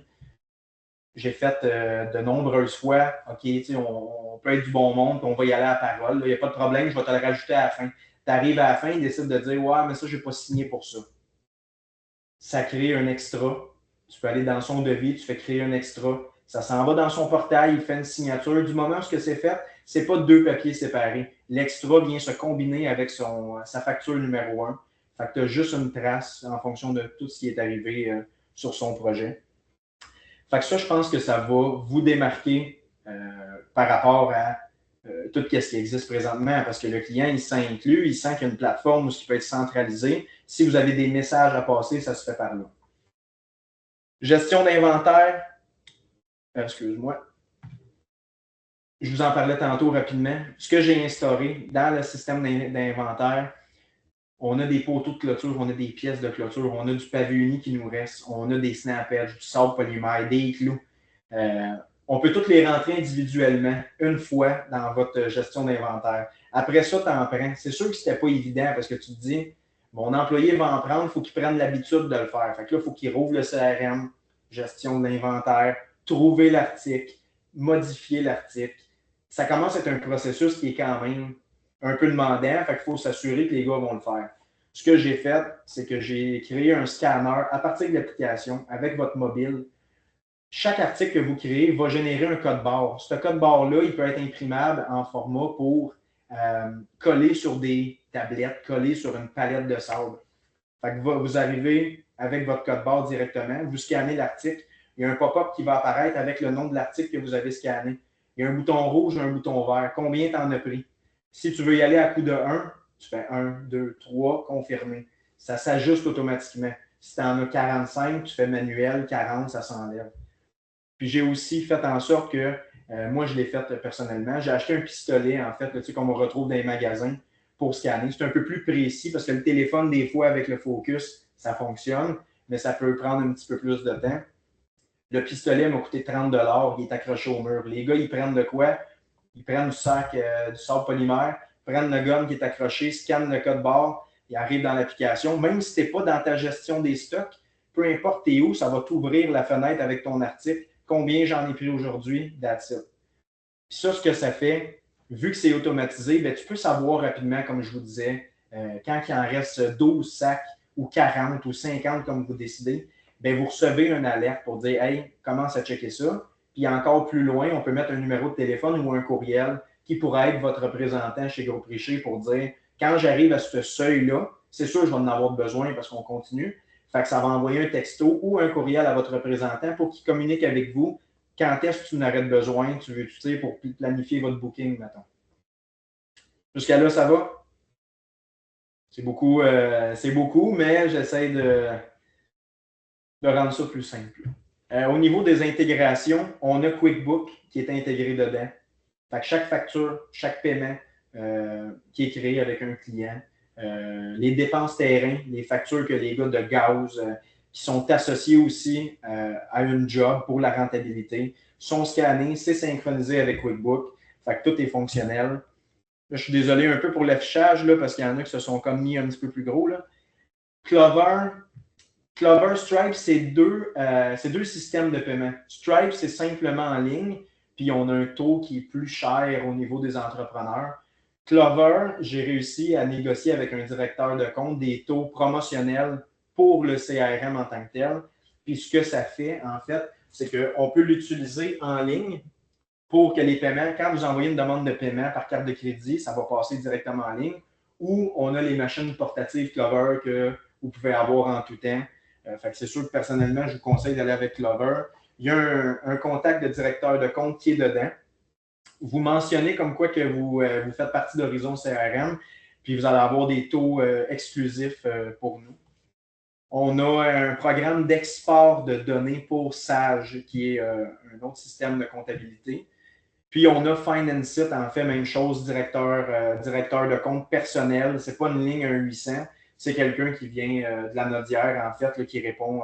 J'ai fait de nombreuses fois, OK, on peut être du bon monde, puis on va y aller à la parole. Il n'y a pas de problème, je vais te le rajouter à la fin. Tu arrives à la fin, il décide de dire ouais, mais ça, je n'ai pas signé pour ça. Ça crée un extra. Tu peux aller dans son devis, tu fais créer un extra. Ça s'en va dans son portail, il fait une signature. Du moment où c'est fait, ce n'est pas deux papiers séparés. L'extra vient se combiner avec sa facture numéro 1. Fait que tu as juste une trace en fonction de tout ce qui est arrivé sur son projet. Fait que ça, je pense que ça va vous démarquer par rapport à tout ce qui existe présentement, parce que le client, il se sent inclus, il sent qu'il y a une plateforme où il peut être centralisé. Si vous avez des messages à passer, ça se fait par là. Gestion d'inventaire. Excuse-moi. Je vous en parlais tantôt rapidement. Ce que j'ai instauré dans le système d'inventaire, on a des poteaux de clôture, on a des pièces de clôture, on a du pavé uni qui nous reste, on a des snap edge, du sable polymère, des clous. On peut toutes les rentrer individuellement une fois dans votre gestion d'inventaire. Après ça, tu en prends. C'est sûr que ce n'était pas évident parce que tu te dis, mon employé va en prendre, il faut qu'il prenne l'habitude de le faire. Fait que là, il faut qu'il rouvre le CRM, gestion de l'inventaire, trouver l'article, modifier l'article. Ça commence à être un processus qui est quand même un peu demandant, fait qu'il faut s'assurer que les gars vont le faire. Ce que j'ai fait, c'est que j'ai créé un scanner à partir de l'application avec votre mobile. Chaque article que vous créez va générer un code barre. Ce code barre-là, il peut être imprimable en format pour coller sur des tablettes, coller sur une palette de sable. Fait que vous arrivez avec votre code barre directement, vous scannez l'article, il y a un pop-up qui va apparaître avec le nom de l'article que vous avez scanné. Il y a un bouton rouge et un bouton vert. Combien tu en as pris? Si tu veux y aller à coup de 1, tu fais 1, 2, 3, confirmer. Ça s'ajuste automatiquement. Si tu en as 45, tu fais manuel, 40, ça s'enlève. Puis j'ai aussi fait en sorte que, moi je l'ai fait personnellement, j'ai acheté un pistolet en fait, là, tu sais, qu'on retrouve dans les magasins pour scanner. C'est un peu plus précis parce que le téléphone, des fois, avec le focus, ça fonctionne, mais ça peut prendre un petit peu plus de temps. Le pistolet m'a coûté 30 $, il est accroché au mur. Les gars, ils prennent de quoi? Ils prennent du sac, du sable polymère, prennent le gomme qui est accroché, scannent le code barre, il arrive dans l'application. Même si tu n'es pas dans ta gestion des stocks, peu importe t'es où, ça va t'ouvrir la fenêtre avec ton article. Combien j'en ai pris aujourd'hui? That's it. Puis ça, ce que ça fait, vu que c'est automatisé, bien, tu peux savoir rapidement, comme je vous disais, quand il en reste 12 sacs ou 40 ou 50, comme vous décidez, bien, vous recevez une alerte pour dire « Hey, commence à checker ça ». Puis encore plus loin, on peut mettre un numéro de téléphone ou un courriel qui pourrait être votre représentant chez Groupe Richer pour dire « Quand j'arrive à ce seuil-là, c'est sûr que je vais en avoir besoin parce qu'on continue. » Fait que ça va envoyer un texto ou un courriel à votre représentant pour qu'il communique avec vous quand est-ce que tu n'aurais besoin, tu veux, tu sais, pour planifier votre booking, mettons. Jusqu'à là, ça va? C'est beaucoup, mais j'essaie de rendre ça plus simple. Au niveau des intégrations, on a QuickBook qui est intégré dedans. Fait que chaque facture, chaque paiement qui est créé avec un client, les dépenses terrain, les factures que les gars de gaz qui sont associées aussi à une job pour la rentabilité, sont scannés, c'est synchronisé avec QuickBook. Fait que tout est fonctionnel. Là, je suis désolé un peu pour l'affichage là, parce qu'il y en a qui se sont comme mis un petit peu plus gros. Là. Clover, Stripe, c'est deux systèmes de paiement. Stripe, c'est simplement en ligne, puis on a un taux qui est plus cher au niveau des entrepreneurs. Clover, j'ai réussi à négocier avec un directeur de compte des taux promotionnels pour le CRM en tant que tel. Puis ce que ça fait, en fait, c'est qu'on peut l'utiliser en ligne pour que les paiements, quand vous envoyez une demande de paiement par carte de crédit, ça va passer directement en ligne. Ou on a les machines portatives Clover que vous pouvez avoir en tout temps. Fait que c'est sûr que personnellement, je vous conseille d'aller avec Clover. Il y a un contact de directeur de compte qui est dedans. Vous mentionnez comme quoi que vous faites partie d'Horizon CRM, puis vous allez avoir des taux exclusifs pour nous. On a un programme d'export de données pour Sage, qui est un autre système de comptabilité. Puis on a Finance-It, en fait, même chose, directeur de compte personnel. Ce n'est pas une ligne 1-800, c'est quelqu'un qui vient de la Nodière, en fait, là, qui répond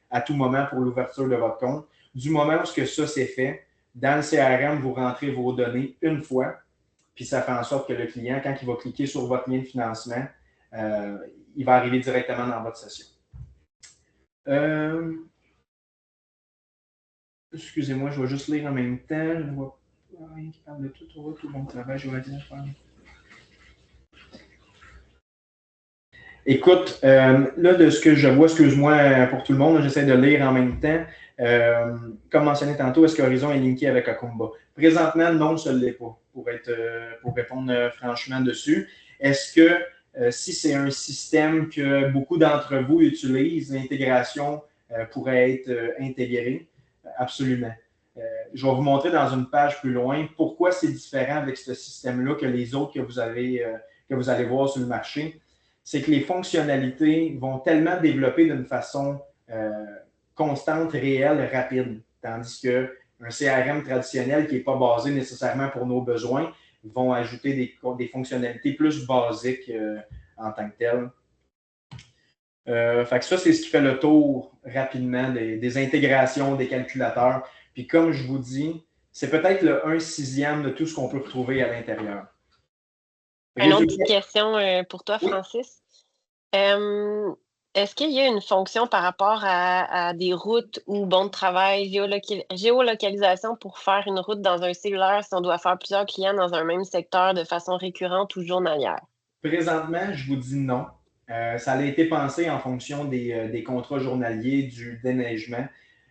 à tout moment pour l'ouverture de votre compte. Du moment où ça c'est fait, dans le CRM, vous rentrez vos données une fois, puis ça fait en sorte que le client, quand il va cliquer sur votre lien de financement, il va arriver directement dans votre session. Excusez-moi, je vais juste lire en même temps. Je ne vois pas rien qui parle de tout bon travail, je vais dire. Écoute, là, de ce que je vois, excuse-moi pour tout le monde, j'essaie de lire en même temps. Comme mentionné tantôt, est-ce qu'Horizon est linké avec Akumba? Présentement, non, ça ne l'est pas, pour répondre franchement dessus. Est-ce que si c'est un système que beaucoup d'entre vous utilisent, l'intégration pourrait être intégrée? Absolument. Je vais vous montrer dans une page plus loin pourquoi c'est différent avec ce système-là que les autres que vous allez voir sur le marché. C'est que les fonctionnalités vont tellement développer d'une façon constante, réelle, rapide. Tandis qu'un CRM traditionnel qui n'est pas basé nécessairement pour nos besoins vont ajouter des fonctionnalités plus basiques en tant que telles. Fait que ça, c'est ce qui fait le tour rapidement des intégrations, des calculateurs. Puis comme je vous dis, c'est peut-être le 1/6 de tout ce qu'on peut retrouver à l'intérieur. Une autre petite question pour toi, Oui. Francis. Est-ce qu'il y a une fonction par rapport à des routes ou bon de travail, géolocalisation pour faire une route dans un cellulaire si on doit faire plusieurs clients dans un même secteur de façon récurrente ou journalière? Présentement, je vous dis non. Ça a été pensé en fonction des contrats journaliers, du déneigement.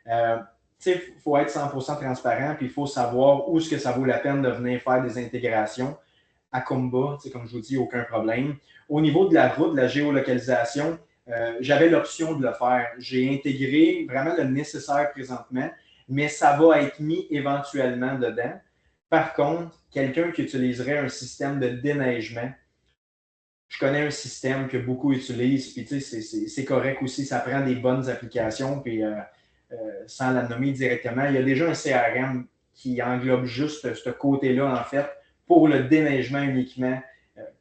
Il faut être 100% transparent, puis il faut savoir où est-ce que ça vaut la peine de venir faire des intégrations. À Kumba, comme je vous dis, aucun problème. Au niveau de la route, de la géolocalisation, j'avais l'option de le faire. J'ai intégré vraiment le nécessaire présentement, mais ça va être mis éventuellement dedans. Par contre, quelqu'un qui utiliserait un système de déneigement, je connais un système que beaucoup utilisent, puis c'est correct aussi, ça prend des bonnes applications, puis sans la nommer directement, il y a déjà un CRM qui englobe juste ce côté-là, en fait, pour le déneigement uniquement.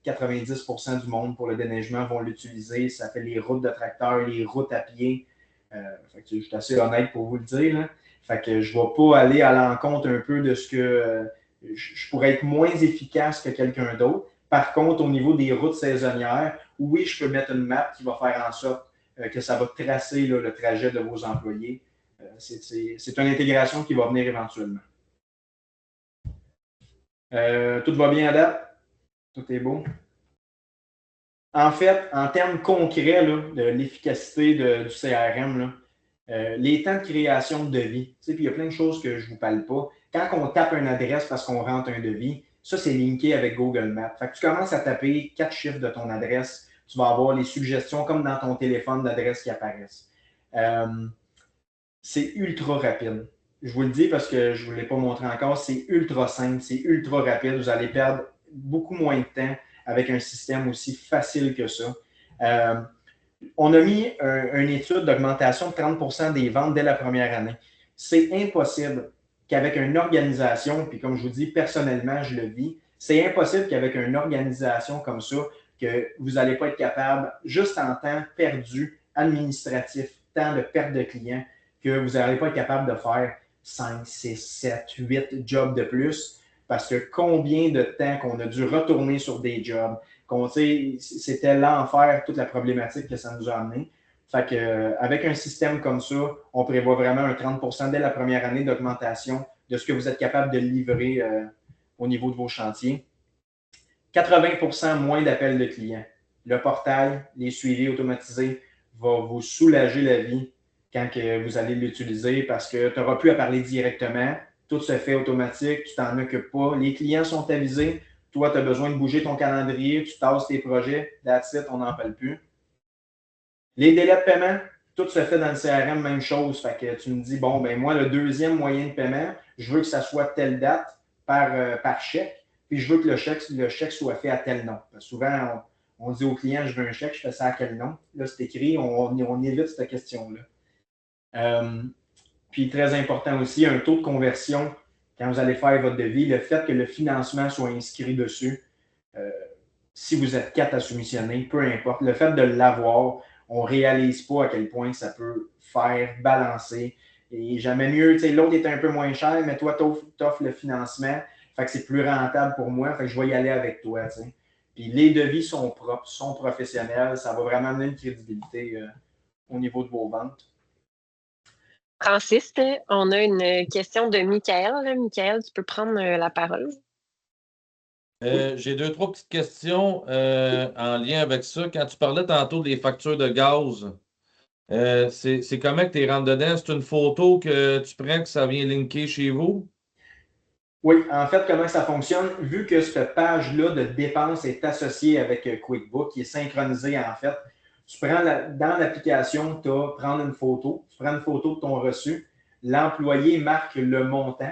90% du monde pour le déneigement vont l'utiliser. Ça fait les routes de tracteurs, les routes à pied. Je suis assez honnête pour vous le dire. Là. Fait que je ne vais pas aller à l'encontre un peu de ce que je pourrais être moins efficace que quelqu'un d'autre. Par contre, au niveau des routes saisonnières, oui, je peux mettre une map qui va faire en sorte que ça va tracer là, le trajet de vos employés. C'est une intégration qui va venir éventuellement. Tout va bien à date? Tout est beau? En fait, en termes concrets là, de l'efficacité du CRM, là, les temps de création de devis, puis il y a plein de choses que je ne vous parle pas. Quand on tape une adresse parce qu'on rentre un devis, ça, c'est linké avec Google Maps. Fait que tu commences à taper 4 chiffres de ton adresse, tu vas avoir les suggestions comme dans ton téléphone d'adresse qui apparaissent. C'est ultra rapide. Je vous le dis parce que je ne vous l'ai pas montré encore, c'est ultra simple, c'est ultra rapide. Vous allez perdre beaucoup moins de temps avec un système aussi facile que ça. On a mis une étude d'augmentation de 30% des ventes dès la première année. C'est impossible qu'avec une organisation, puis comme je vous dis, personnellement, je le vis, c'est impossible qu'avec une organisation comme ça, que vous n'allez pas être capable, juste en temps perdu, administratif, temps de perte de clients, que vous n'allez pas être capable de faire 5, 6, 7, 8 jobs de plus, parce que combien de temps qu'on a dû retourner sur des jobs, c'était l'enfer, toute la problématique que ça nous a amené. Fait que, avec un système comme ça, on prévoit vraiment un 30% dès la première année d'augmentation de ce que vous êtes capable de livrer au niveau de vos chantiers. 80% moins d'appels de clients. Le portail, les suivis automatisés va vous soulager la vie quand que vous allez l'utiliser parce que tu n'auras plus à parler directement. Tout se fait automatique, tu t'en occupes pas. Les clients sont avisés. Toi, tu as besoin de bouger ton calendrier, tu tasses tes projets, that's it, on n'en parle plus. Les délais de paiement, tout se fait dans le CRM, même chose. Fait que tu me dis, bon, ben moi, le deuxième moyen de paiement, je veux que ça soit telle date par chèque, puis je veux que le chèque soit fait à tel nom. Parce que souvent, on dit au client, je veux un chèque, je fais ça à quel nom? Là, c'est écrit, on évite cette question-là. Puis très important aussi, un taux de conversion quand vous allez faire votre devis, le fait que le financement soit inscrit dessus, si vous êtes 4 à soumissionner, peu importe, le fait de l'avoir, on ne réalise pas à quel point ça peut faire balancer. Et jamais mieux, l'autre est un peu moins cher, mais toi, tu offres le financement, fait que c'est plus rentable pour moi, fait que je vais y aller avec toi. T'sais. Puis les devis sont propres, sont professionnels, ça va vraiment amener une crédibilité au niveau de vos ventes. Francis, on a une question de Michael. Michael, tu peux prendre la parole. J'ai 2-3 petites questions en lien avec ça. Quand tu parlais tantôt des factures de gaz, c'est comment que tu rentres dedans? C'est une photo que tu prends que ça vient linker chez vous? Oui, en fait, comment ça fonctionne? Vu que cette page-là de dépenses est associée avec QuickBooks, qui est synchronisée en fait, tu prends dans l'application, tu as prendre une photo, tu prends une photo de ton reçu, l'employé marque le montant,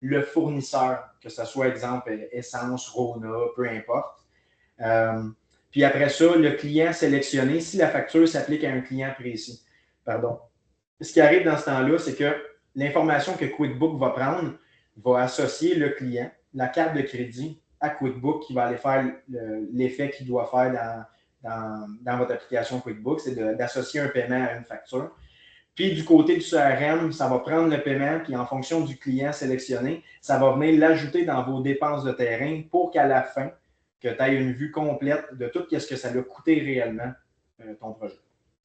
le fournisseur, que ce soit exemple Essence, Rona, peu importe. Puis après ça, le client sélectionné, si la facture s'applique à un client précis. Pardon. ce qui arrive dans ce temps-là, c'est que l'information que QuickBook va prendre va associer le client, la carte de crédit, à QuickBook qui va aller faire l'effet qu'il doit faire dans votre application QuickBook, c'est d'associer un paiement à une facture. Puis du côté du CRM, ça va prendre le paiement, puis en fonction du client sélectionné, ça va venir l'ajouter dans vos dépenses de terrain pour qu'à la fin, que tu aies une vue complète de tout ce que ça a coûté réellement ton projet.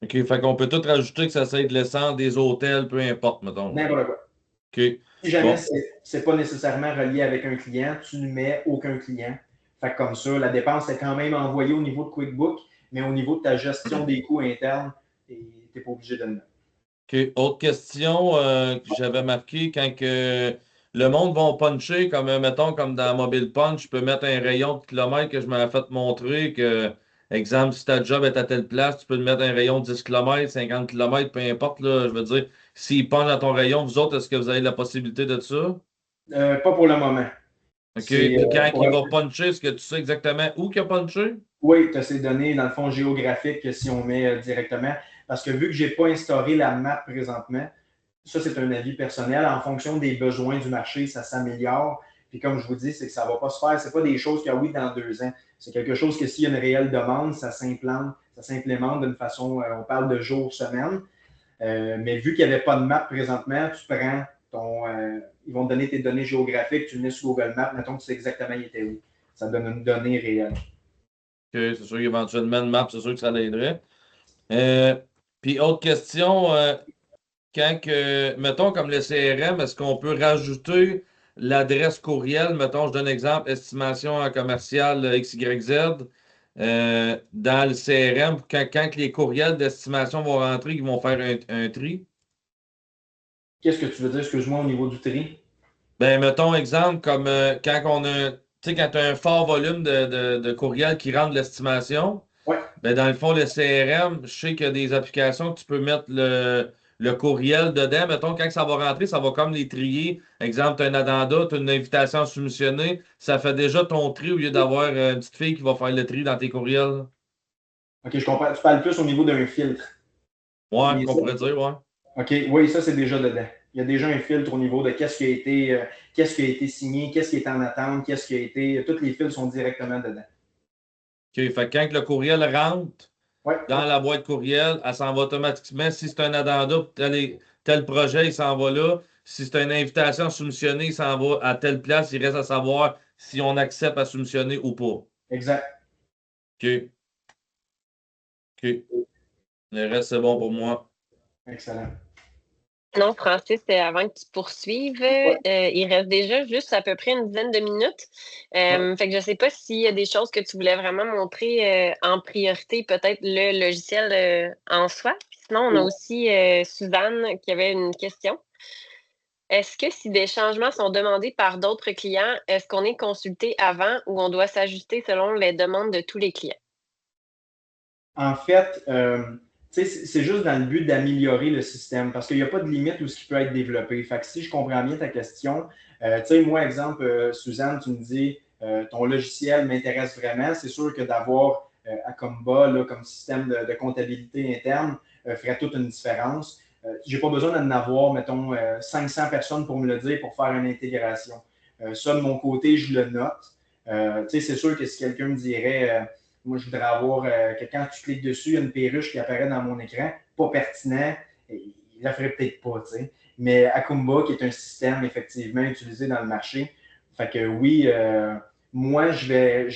OK, fait qu'on peut tout rajouter que ça soit de l'essence, des hôtels, peu importe, mettons. N'importe quoi. OK. Si jamais c'est pas nécessairement relié avec un client, tu ne mets aucun client. Fait que comme ça, la dépense est quand même envoyée au niveau de QuickBook, mais au niveau de ta gestion des coûts internes, tu n'es pas obligé de le mettre. OK. Autre question que j'avais marqué, quand que le monde va puncher, comme mettons, comme dans Mobile Punch, je peux mettre un rayon de kilomètres que je m'avais fait montrer que, exemple, si ta job est à telle place, tu peux te mettre un rayon de 10 km, 50 km, peu importe, là, je veux dire, s'il punch dans ton rayon, vous autres, est-ce que vous avez la possibilité de ça? Pas pour le moment. OK. Puis quand il va puncher, est-ce que tu sais exactement où il a punché? Oui, tu as ces données, dans le fond, géographiques, si on met directement. Parce que vu que je n'ai pas instauré la map présentement, ça, c'est un avis personnel. En fonction des besoins du marché, ça s'améliore. Puis comme je vous dis, c'est que ça ne va pas se faire. Ce n'est pas des choses qu'il y a, oui, dans 2 ans. C'est quelque chose que s'il y a une réelle demande, ça s'implémente d'une façon, on parle de jours, semaines. Mais vu qu'il n'y avait pas de map présentement, tu prends ils vont te donner tes données géographiques, tu le mets sur Google Maps, mettons que tu sais exactement il était où. Ça te donne une donnée réelle. OK, c'est sûr qu'éventuellement, une map, c'est sûr que ça l'aiderait. Puis autre question, quand que, mettons comme le CRM, est-ce qu'on peut rajouter l'adresse courriel, mettons, je donne un exemple, estimation en commercial XYZ, dans le CRM, quand les courriels d'estimation vont rentrer, ils vont faire un tri? Qu'est-ce que tu veux dire, excuse-moi, au niveau du tri? Ben, mettons exemple, comme quand on a, tu sais, quand tu as un fort volume de courriels qui rentrent de l'estimation, Oui. ben, dans le fond, le CRM, je sais qu'il y a des applications que tu peux mettre le courriel dedans. Mettons, quand ça va rentrer, ça va comme les trier. Exemple, tu as un addenda, tu as une invitation à soumissionner. Ça fait déjà ton tri au lieu d'avoir une petite fille qui va faire le tri dans tes courriels. OK, je comprends. Tu parles plus au niveau d'un filtre. Ouais, qu'on pourrait dire, ouais. OK, oui, ça, c'est déjà dedans. Il y a déjà un filtre au niveau de qu'est-ce qui a été signé, qu'est-ce qui est en attente, qu'est-ce qui a été. Tous les fils sont directement dedans. OK, fait que quand le courriel rentre Ouais. dans la boîte courriel, elle s'en va automatiquement. Si c'est un addenda, tel projet, il s'en va là. Si c'est une invitation à soumissionner, il s'en va à telle place. Il reste à savoir si on accepte à soumissionner ou pas. Exact. OK. OK. Le reste, c'est bon pour moi. Excellent. Non, Francis, avant que tu poursuives, il reste déjà juste à peu près une dizaine de minutes. Fait que je ne sais pas s'il y a des choses que tu voulais vraiment montrer en priorité, peut-être le logiciel en soi. Puis sinon, on a aussi Suzanne qui avait une question. Est-ce que si des changements sont demandés par d'autres clients, est-ce qu'on est consulté avant ou on doit s'ajuster selon les demandes de tous les clients? En fait, c'est juste dans le but d'améliorer le système parce qu'il n'y a pas de limite où ce qui peut être développé. Fait que si je comprends bien ta question, moi, exemple, Suzanne, tu me dis ton logiciel m'intéresse vraiment. C'est sûr que d'avoir Acomba là, comme système de comptabilité interne ferait toute une différence. Je n'ai pas besoin d'en avoir, mettons, 500 personnes pour me le dire pour faire une intégration. Ça, de mon côté, je le note. C'est sûr que si quelqu'un me dirait moi, je voudrais avoir que quand tu cliques dessus, il y a une perruche qui apparaît dans mon écran, pas pertinent, il ne le ferait peut-être pas, tu sais. Mais Akumba, qui est un système effectivement utilisé dans le marché, fait que oui, moi, je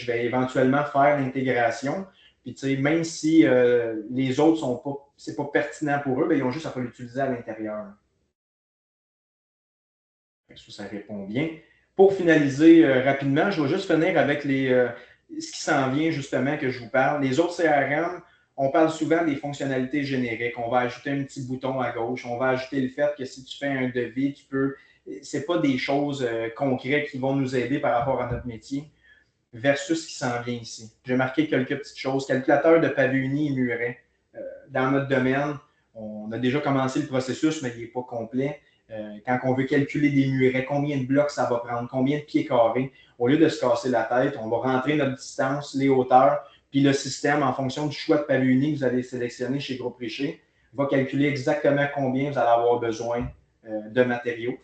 vais éventuellement faire l'intégration. Puis, tu sais, même si les autres sont pas, c'est pas pertinent pour eux, bien, ils ont juste à l'utiliser à l'intérieur. Ça répond bien. Pour finaliser rapidement, je vais juste finir avec ce qui s'en vient justement que je vous parle. Les autres CRM, on parle souvent des fonctionnalités génériques. On va ajouter un petit bouton à gauche. On va ajouter le fait que si tu fais un devis, tu peux. Ce n'est pas des choses concrètes qui vont nous aider par rapport à notre métier versus ce qui s'en vient ici. J'ai marqué quelques petites choses. Calculateur de pavé uni et muret. Dans notre domaine, on a déjà commencé le processus, mais il n'est pas complet. Quand on veut calculer des murets, combien de blocs ça va prendre, combien de pieds carrés, au lieu de se casser la tête, on va rentrer notre distance, les hauteurs, puis le système, en fonction du choix de pavé uni que vous allez sélectionner chez Groupe Richer, va calculer exactement combien vous allez avoir besoin de matériaux.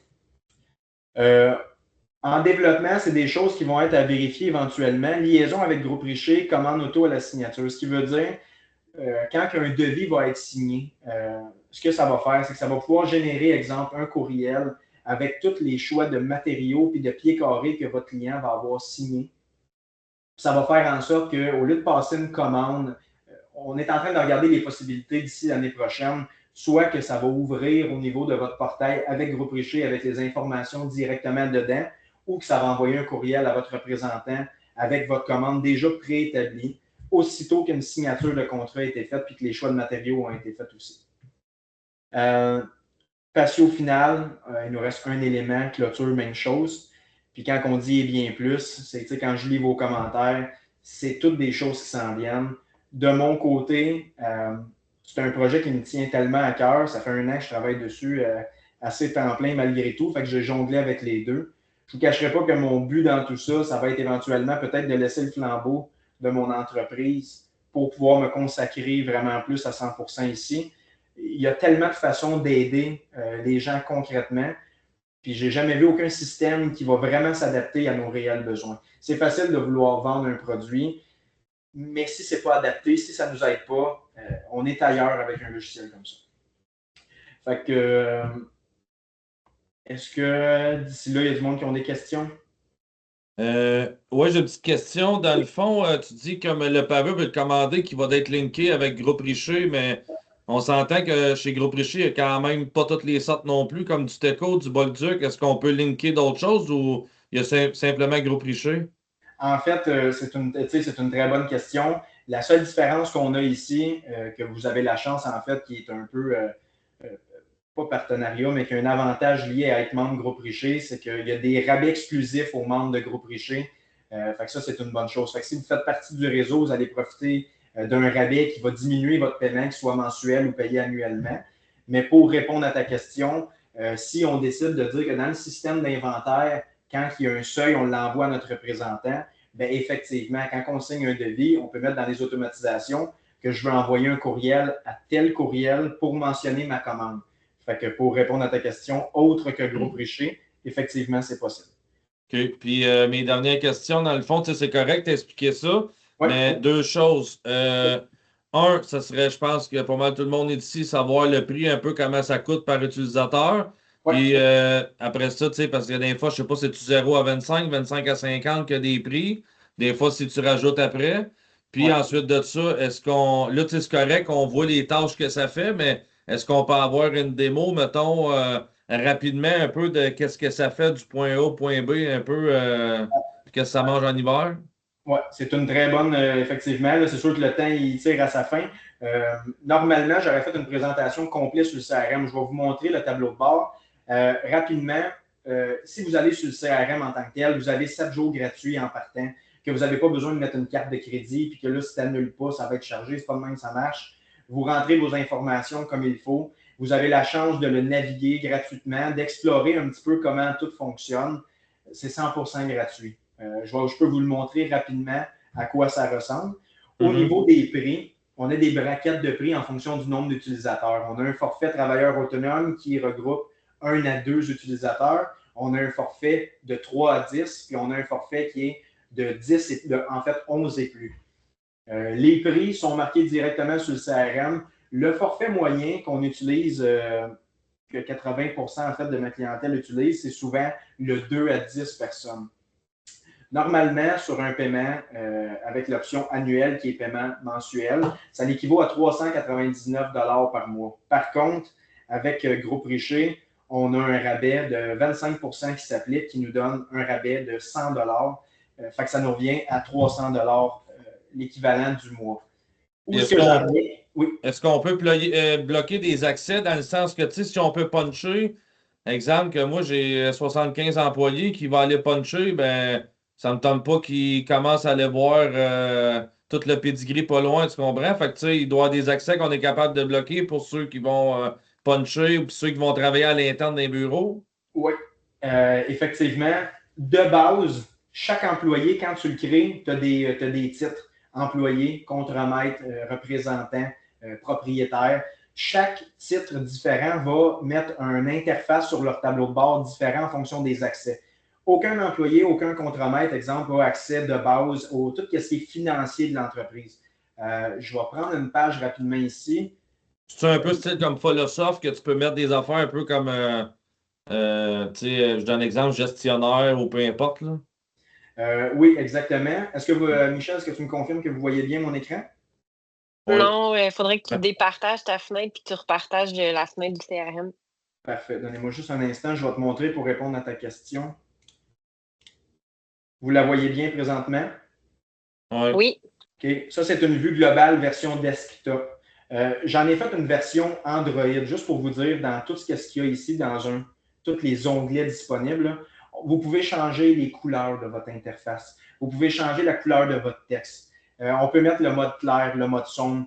En développement, c'est des choses qui vont être à vérifier éventuellement. Liaison avec Groupe Richer, commande auto à la signature. Ce qui veut dire, quand un devis va être signé, ce que ça va faire, c'est que ça va pouvoir générer, exemple, un courriel avec tous les choix de matériaux et de pieds carrés que votre client va avoir signé. Ça va faire en sorte qu'au lieu de passer une commande, on est en train de regarder les possibilités d'ici l'année prochaine, soit que ça va ouvrir au niveau de votre portail avec Groupe Richer, avec les informations directement dedans, ou que ça va envoyer un courriel à votre représentant avec votre commande déjà préétablie, aussitôt qu'une signature de contrat a été faite puis que les choix de matériaux ont été faits aussi. Patio final, il nous reste un élément, clôture, même chose. Puis quand on dit bien plus, c'est quand je lis vos commentaires, c'est toutes des choses qui s'en viennent. De mon côté, c'est un projet qui me tient tellement à cœur. Ça fait 1 an que je travaille dessus assez temps plein malgré tout. Fait que j'ai jonglé avec les deux. Je ne vous cacherai pas que mon but dans tout ça, ça va être éventuellement peut-être de laisser le flambeau de mon entreprise pour pouvoir me consacrer vraiment plus à 100% ici. Il y a tellement de façons d'aider les gens concrètement. Puis j'ai jamais vu aucun système qui va vraiment s'adapter à nos réels besoins. C'est facile de vouloir vendre un produit, mais si ce n'est pas adapté, si ça ne nous aide pas, on est ailleurs avec un logiciel comme ça. Fait que est-ce que d'ici là, il y a du monde qui ont des questions? Oui, j'ai une petite question. Dans le fond, tu dis comme le pavé peut le commander qui va être linké avec Groupe Richer, mais on s'entend que chez Groupe Richer, il n'y a quand même pas toutes les sortes non plus, comme du Teco, du Bolduc. Est-ce qu'on peut linker d'autres choses ou il y a simplement Groupe Richer? En fait, c'est une très bonne question. La seule différence qu'on a ici, que vous avez la chance, en fait, qui est un peu, pas partenariat, mais qui a un avantage lié à être membre de Groupe Richer, c'est qu'il y a des rabais exclusifs aux membres de Groupe Richer. Fait que ça, c'est une bonne chose. Fait que si vous faites partie du réseau, vous allez profiter d'un rabais qui va diminuer votre paiement, qu'il soit mensuel ou payé annuellement. Mais pour répondre à ta question, si on décide de dire que dans le système d'inventaire, quand il y a un seuil, on l'envoie à notre représentant, bien effectivement, quand on signe un devis, on peut mettre dans les automatisations que je veux envoyer un courriel à tel courriel pour mentionner ma commande. Fait que pour répondre à ta question, autre que Groupe Richer, effectivement, c'est possible. OK. Puis mes dernières questions, dans le fond, c'est correct d'expliquer ça, Ouais. mais deux choses. Un, ça serait, je pense que pas mal tout le monde est ici, savoir le prix, un peu comment ça coûte par utilisateur. Ouais. Puis après ça, parce que des fois, je ne sais pas, c'est-tu 0 à 25, 25 à 50 qu'il y a des prix. Des fois, si tu rajoutes après. Puis ensuite de ça, est-ce qu'on. Là, c'est correct, on voit les tâches que ça fait, mais est-ce qu'on peut avoir une démo, mettons, rapidement, un peu de qu'est-ce que ça fait du point A au point B, un peu, qu'est-ce que ça mange en hiver? Oui, c'est une très bonne, effectivement. Là, c'est sûr que le temps, il tire à sa fin. Normalement, j'aurais fait une présentation complète sur le CRM. Je vais vous montrer le tableau de bord. Rapidement, si vous allez sur le CRM en tant que tel, vous avez 7 jours gratuits en partant, que vous n'avez pas besoin de mettre une carte de crédit, puis que là, si tu n'annules pas, ça va être chargé. C'est pas de même que ça marche. Vous rentrez vos informations comme il faut. Vous avez la chance de le naviguer gratuitement, d'explorer un petit peu comment tout fonctionne. C'est 100% gratuit. Je peux vous le montrer rapidement à quoi ça ressemble. Au niveau des prix, on a des braquettes de prix en fonction du nombre d'utilisateurs. On a un forfait travailleur autonome qui regroupe 1 à 2 utilisateurs. On a un forfait de 3 à 10, puis on a un forfait qui est de 10 et en fait 11 et plus. Les prix sont marqués directement sur le CRM. Le forfait moyen qu'on utilise, que 80% en fait de ma clientèle utilise, c'est souvent le 2 à 10 personnes. Normalement, sur un paiement avec l'option annuelle qui est paiement mensuel, ça l'équivaut à 399 $ par mois. Par contre, avec Groupe Richer, on a un rabais de 25% qui s'applique, qui nous donne un rabais de 100 $. Fait que ça nous revient à 300 $ l'équivalent du mois. Est-ce qu'on peut bloquer des accès dans le sens que, si on peut puncher, exemple que moi, j'ai 75 employés qui vont aller puncher, ben ça ne me tente pas qu'ils commencent à aller voir tout le pedigree pas loin, tu comprends? Fait que, il doit y avoir des accès qu'on est capable de bloquer pour ceux qui vont puncher ou pour ceux qui vont travailler à l'interne des bureaux. Oui, effectivement. De base, chaque employé, quand tu le crées, tu as des titres. Employé, contremaître, représentant, propriétaire. chaque titre différent va mettre une interface sur leur tableau de bord différent en fonction des accès. Aucun employé, aucun contremaître, exemple, a accès de base à tout ce qui est financier de l'entreprise. Je vais prendre une page rapidement ici. C'est un peu style comme Follosoft que tu peux mettre des affaires un peu comme, je donne un exemple, gestionnaire ou peu importe, là. Oui, exactement. Est-ce que Michel, est-ce que tu me confirmes que vous voyez bien mon écran? Oui. Non, il faudrait que tu départages ta fenêtre puis tu repartages la fenêtre du CRM. Parfait. Donnez-moi juste un instant, je vais te montrer pour répondre à ta question. Vous la voyez bien présentement? Oui. OK. Ça, c'est une vue globale version desktop. J'en ai fait une version Android, juste pour vous dire, dans tout ce qu'il y a ici, tous les onglets disponibles, là, vous pouvez changer les couleurs de votre interface. Vous pouvez changer la couleur de votre texte. On peut mettre le mode clair, le mode sombre.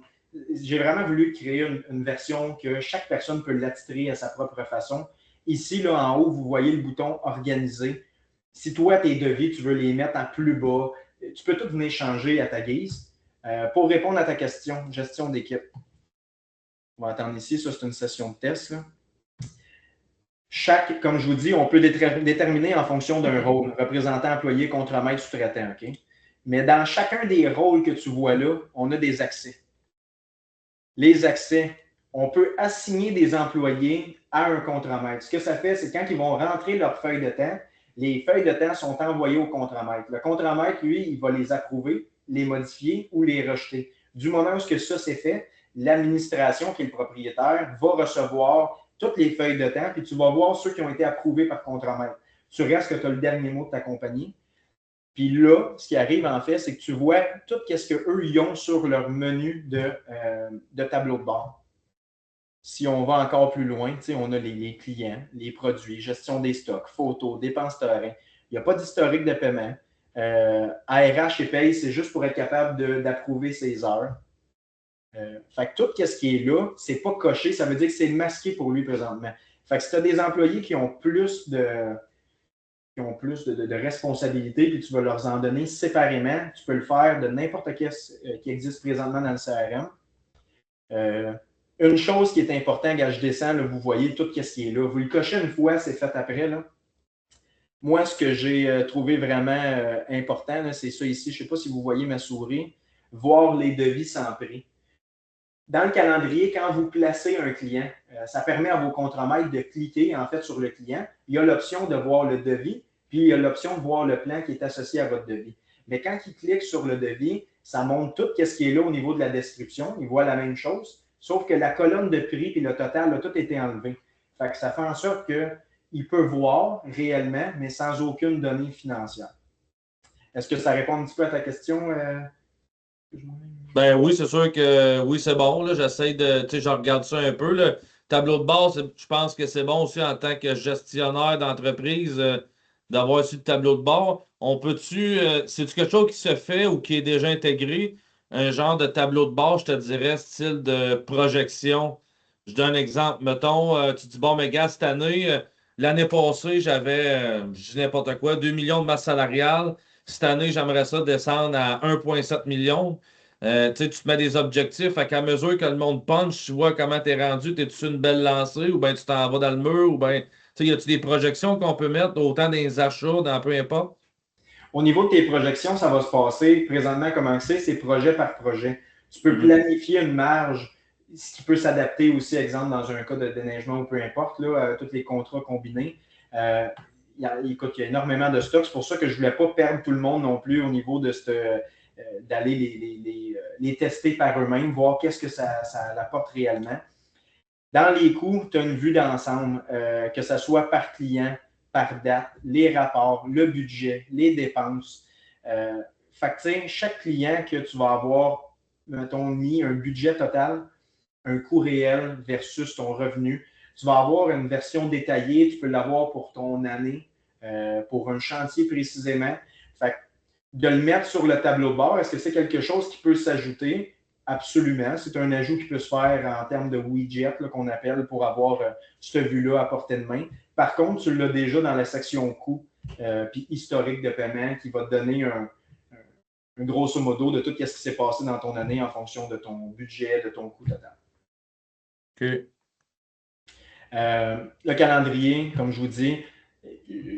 J'ai vraiment voulu créer une version que chaque personne peut l'attitrer à sa propre façon. Ici, là, en haut, vous voyez le bouton Organiser. Si toi, tes devis, tu veux les mettre en plus bas, tu peux tout venir changer à ta guise. Pour répondre à ta question, gestion d'équipe. On va attendre ici, ça c'est une session de test. Là. Comme je vous dis, on peut déterminer en fonction d'un rôle, représentant, employé, contremaître, sous-traitant. Okay? Mais dans chacun des rôles que tu vois là, on a des accès. Les accès, on peut assigner des employés à un contremaître. Ce que ça fait, c'est quand ils vont rentrer leur feuille de temps, les feuilles de temps sont envoyées au contremaître. Le contremaître, lui, il va les approuver, les modifier ou les rejeter. Du moment où ça c'est fait, l'administration, qui est le propriétaire, va recevoir toutes les feuilles de temps, puis tu vas voir ceux qui ont été approuvés par contremaître. Tu restes que tu as le dernier mot de ta compagnie. Puis là, ce qui arrive en fait, c'est que tu vois tout ce qu'eux ils ont sur leur menu de tableau de bord. Si on va encore plus loin, on a les clients, les produits, gestion des stocks, photos, dépenses terrain. Il n'y a pas d'historique de paiement. ARH et paye, c'est juste pour être capable d'approuver ses heures. Fait que tout ce qui est là, c'est pas coché, ça veut dire que c'est masqué pour lui présentement. Fait que si tu as des employés qui ont plus de responsabilités, puis tu vas leur en donner séparément, tu peux le faire de n'importe quel qui existe présentement dans le CRM. Une chose qui est importante, quand je descends, là, vous voyez tout ce qui est là. Vous le cochez une fois, c'est fait après. Là. Moi, ce que j'ai trouvé vraiment important, là, c'est ça ici. Je ne sais pas si vous voyez ma souris. Voir les devis sans prix. Dans le calendrier, quand vous placez un client, ça permet à vos contremaîtres de cliquer en fait sur le client. Il y a l'option de voir le devis, puis il y a l'option de voir le plan qui est associé à votre devis. Mais quand il clique sur le devis, ça montre tout ce qui est là au niveau de la description. Il voit la même chose, sauf que la colonne de prix et le total a tout été enlevé. Fait que ça fait en sorte qu'il peut voir réellement, mais sans aucune donnée financière. Est-ce que ça répond un petit peu à ta question? Ben oui, c'est sûr que oui, c'est bon. Là. J'essaie de. Tu sais, je regarde ça un peu. Le tableau de bord, je pense que c'est bon aussi en tant que gestionnaire d'entreprise d'avoir aussi le tableau de bord. On peut-tu. C'est-tu quelque chose qui se fait ou qui est déjà intégré? Un genre de tableau de bord, je te dirais, style de projection. Je donne un exemple. Mettons, tu dis, bon, mais gars, cette année, l'année passée, j'avais, je dis n'importe quoi, 2 millions de masse salariale. Cette année, j'aimerais ça descendre à 1,7 million. Tu te mets des objectifs, à mesure que le monde punch, tu vois comment tu es rendu, t'es-tu sur une belle lancée ou bien tu t'en vas dans le mur ou bien, y a-tu des projections qu'on peut mettre autant dans les achats, dans peu importe? Au niveau de tes projections, ça va se passer présentement, comment c'est projet par projet. Tu peux planifier une marge, ce qui peut s'adapter aussi, exemple, dans un cas de déneigement ou peu importe, là, tous les contrats combinés. Écoute, il y a énormément de stocks. C'est pour ça que je ne voulais pas perdre tout le monde non plus au niveau de d'aller les tester par eux-mêmes, voir qu'est-ce que ça apporte réellement. Dans les coûts, tu as une vue d'ensemble, que ce soit par client, par date, les rapports, le budget, les dépenses. Fait que, chaque client que tu vas avoir, mettons, mis un budget total, un coût réel versus ton revenu. Tu vas avoir une version détaillée, tu peux l'avoir pour ton année, pour un chantier précisément. Fait que, de le mettre sur le tableau de bord, est-ce que c'est quelque chose qui peut s'ajouter? Absolument. C'est un ajout qui peut se faire en termes de widget qu'on appelle pour avoir cette vue-là à portée de main. Par contre, tu l'as déjà dans la section coûts puis historique de paiement qui va te donner un grosso modo de tout ce qui s'est passé dans ton année en fonction de ton budget, de ton coût total. OK. Le calendrier, comme je vous dis,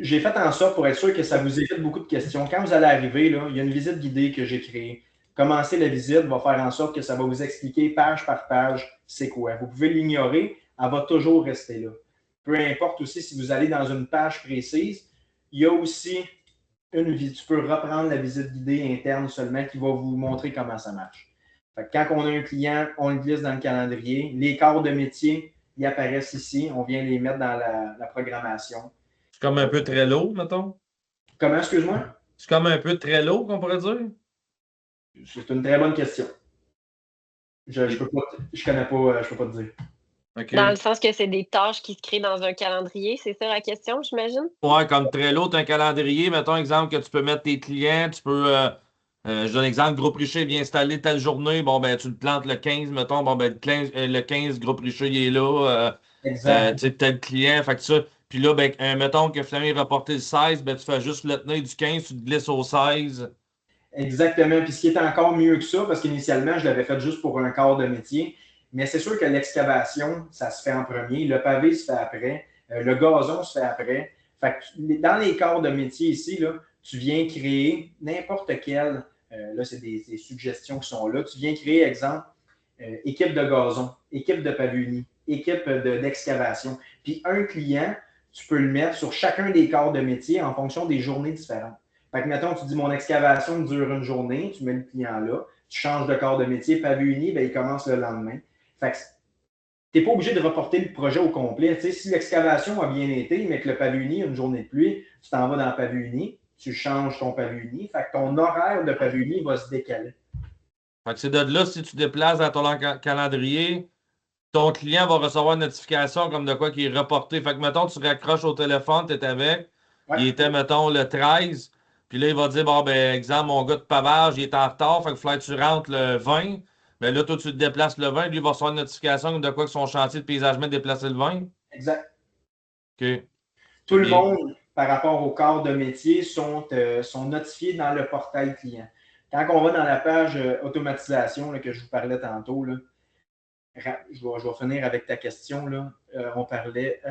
j'ai fait en sorte pour être sûr que ça vous évite beaucoup de questions. Quand vous allez arriver, là, il y a une visite guidée que j'ai créée. Commencer la visite va faire en sorte que ça va vous expliquer page par page c'est quoi. Vous pouvez l'ignorer, elle va toujours rester là. Peu importe aussi si vous allez dans une page précise, il y a aussi tu peux reprendre la visite guidée interne seulement qui va vous montrer comment ça marche. Fait que quand on a un client, on le glisse dans le calendrier. Les corps de métier, ils apparaissent ici. On vient les mettre dans la programmation. C'est comme un peu Trello, mettons. Comment, excuse-moi? C'est comme un peu Trello, qu'on pourrait dire. C'est une très bonne question. Je ne connais pas, je peux pas te dire. OK. Dans le sens que c'est des tâches qui se créent dans un calendrier, c'est ça la question, j'imagine? Ouais, comme Trello, tu as un calendrier. Mettons exemple que tu peux mettre tes clients, tu peux. Je donne exemple, Groupe Richer vient installer telle journée. Bon, ben, tu le plantes le 15, mettons. Bon, ben, le 15 Groupe Richer, il est là. Exact. Tu sais, tel client. Fait que ça. Puis là, ben, mettons que finalement, il est reporté le 16, ben, tu fais juste le tenir du 15, tu te glisses au 16. Exactement. Puis ce qui est encore mieux que ça, parce qu'initialement, je l'avais fait juste pour un corps de métier, mais c'est sûr que l'excavation, ça se fait en premier. Le pavé se fait après. Le gazon se fait après. Fait que dans les corps de métier ici, là, tu viens créer n'importe quel, là, c'est des suggestions qui sont là. Tu viens créer, exemple, équipe de gazon, équipe de pavillonnier, équipe d'excavation. Puis un client, tu peux le mettre sur chacun des corps de métier en fonction des journées différentes. Fait que, mettons, tu dis mon excavation dure une journée, tu mets le client là, tu changes de corps de métier, pavillonnier, ben, il commence le lendemain. Fait que tu n'es pas obligé de reporter le projet au complet. Tu sais, si l'excavation a bien été, mais que le pavillonnier a une journée de pluie, tu t'en vas dans le pavillonnier, tu changes ton pavillonnier. Fait que ton horaire de pavillonnier va se décaler. Fait que c'est de là, si tu déplaces dans ton calendrier, ton client va recevoir une notification comme de quoi qui est reporté. Fait que, mettons, tu raccroches au téléphone, tu es avec, Ouais. il était, mettons, le 13, puis là, il va dire, bon, ben, exemple, mon gars de pavage, il est en retard, fait que faut que tu rentres le 20. Ben là, toi, tu te déplaces le 20, lui, il va recevoir une notification comme de quoi que son chantier de paysagement est déplacé le 20. Exact. OK. Tout le Bien. monde, par rapport au corps de métier, sont notifiés dans le portail client. Quand on va dans la page automatisation là, que je vous parlais tantôt, là, je vais finir avec ta question. Là. On parlait.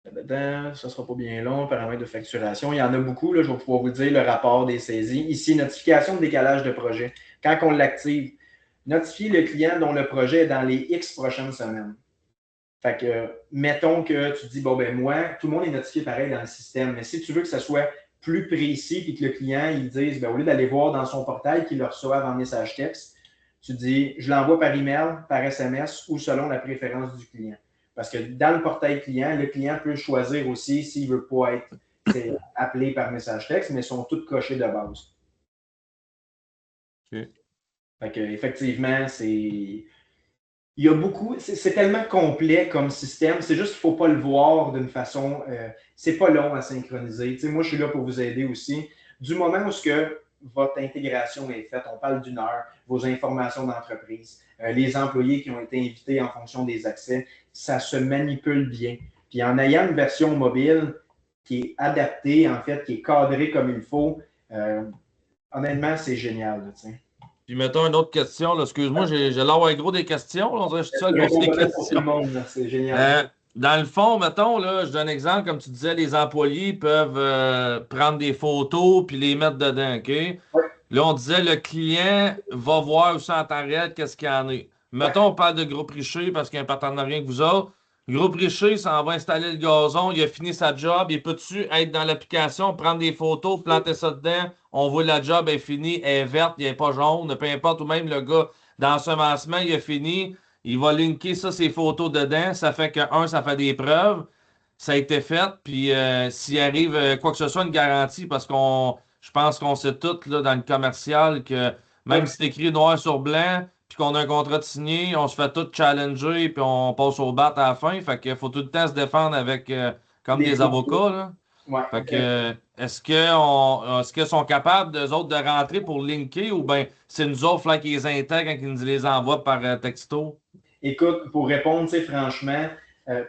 Ça ne sera pas bien long, paramètres de facturation. Il y en a beaucoup. Là, je vais pouvoir vous dire le rapport des saisies. Ici, notification de décalage de projet. Quand on l'active, notifier le client dont le projet est dans les X prochaines semaines. Fait que, mettons que tu dis, bon, ben moi, tout le monde est notifié pareil dans le système, mais si tu veux que ça soit plus précis et que le client, il dise, ben, au lieu d'aller voir dans son portail qu'il le reçoive en message texte, tu dis, je l'envoie par email, par SMS ou selon la préférence du client. Parce que dans le portail client, le client peut choisir aussi s'il ne veut pas être appelé par message texte, mais ils sont tous cochés de base. OK. Fait que, effectivement, il y a beaucoup, c'est tellement complet comme système, c'est juste qu'il ne faut pas le voir d'une façon, c'est pas long à synchroniser. Tu sais, moi, je suis là pour vous aider aussi. Du moment où votre intégration est faite, on parle d'une heure, vos informations d'entreprise, les employés qui ont été invités en fonction des accès, ça se manipule bien. Puis en ayant une version mobile qui est adaptée, en fait, qui est cadrée comme il faut, honnêtement, c'est génial. Là, tu sais. Puis mettons une autre question. Là. Excuse-moi, j'ai l'air gros des questions. Là. On dirait que je suis seul Je à poser des réponds pour tout le questions. monde, c'est génial. Dans le fond, mettons, là, je donne un exemple, comme tu disais, les employés peuvent prendre des photos puis les mettre dedans, OK? Ouais. Là, on disait le client va voir aussi en temps réel qu'est-ce qu'il y en a. Mettons, on parle de Groupe Richer parce qu'il y a un partenariat avec vous autres. Groupe Richer, ça va installer le gazon, il a fini sa job, il peut-tu être dans l'application, prendre des photos, planter ça dedans, on voit la job est finie, elle est verte, elle n'est pas jaune, peu importe, ou même le gars dans le semencement, il a fini, il va linker ça, ses photos dedans, ça fait que, ça fait des preuves, ça a été fait, puis s'il arrive quoi que ce soit, une garantie, parce je pense qu'on sait tous là, dans le commercial que même si c'est écrit noir sur blanc, puis qu'on a un contrat de signé, on se fait tout challenger, puis on passe au bat à la fin. Fait qu'il faut tout le temps se défendre avec comme des avocats. Là. Ouais, Fait que est-ce qu'ils sont capables, d'eux autres, de rentrer pour linker ou bien c'est nous autres là, qui les intègrent quand ils nous les envoient par texto? Écoute, pour répondre, franchement,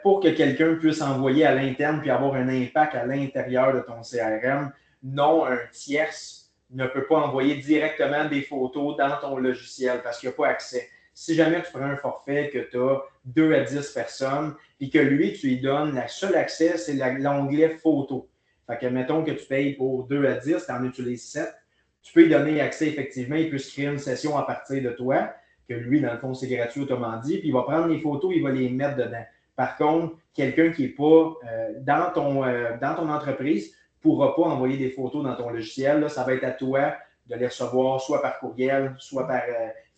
pour que quelqu'un puisse envoyer à l'interne puis avoir un impact à l'intérieur de ton CRM, non, un tierce ne peut pas envoyer directement des photos dans ton logiciel parce qu'il n'y a pas accès. Si jamais tu prends un forfait que tu as 2 à 10 personnes, puis que lui, tu lui donnes le seul accès, c'est l'onglet photo. Fait que, mettons que tu payes pour 2 à 10, tu en utilises 7. Tu peux lui donner accès effectivement, il peut se créer une session à partir de toi, que lui, dans le fond, c'est gratuit, autrement dit, puis il va prendre les photos, il va les mettre dedans. Par contre, quelqu'un qui n'est pas dans ton entreprise ne pourra pas envoyer des photos dans ton logiciel. Là, ça va être à toi de les recevoir soit par courriel, soit par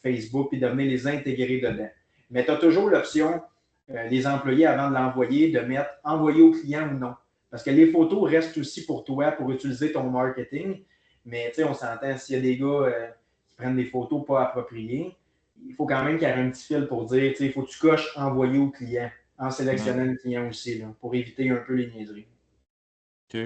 Facebook, puis de venir les intégrer dedans. Mais tu as toujours l'option, les employés, avant de l'envoyer, de mettre « envoyer au client » ou non. Parce que les photos restent aussi pour toi, pour utiliser ton marketing. Mais tu sais, on s'entend, s'il y a des gars qui prennent des photos pas appropriées, il faut quand même qu'il y ait un petit fil pour dire, tu sais, il faut que tu coches « envoyer au client » en sélectionnant le client aussi, là, pour éviter un peu les niaiseries. OK.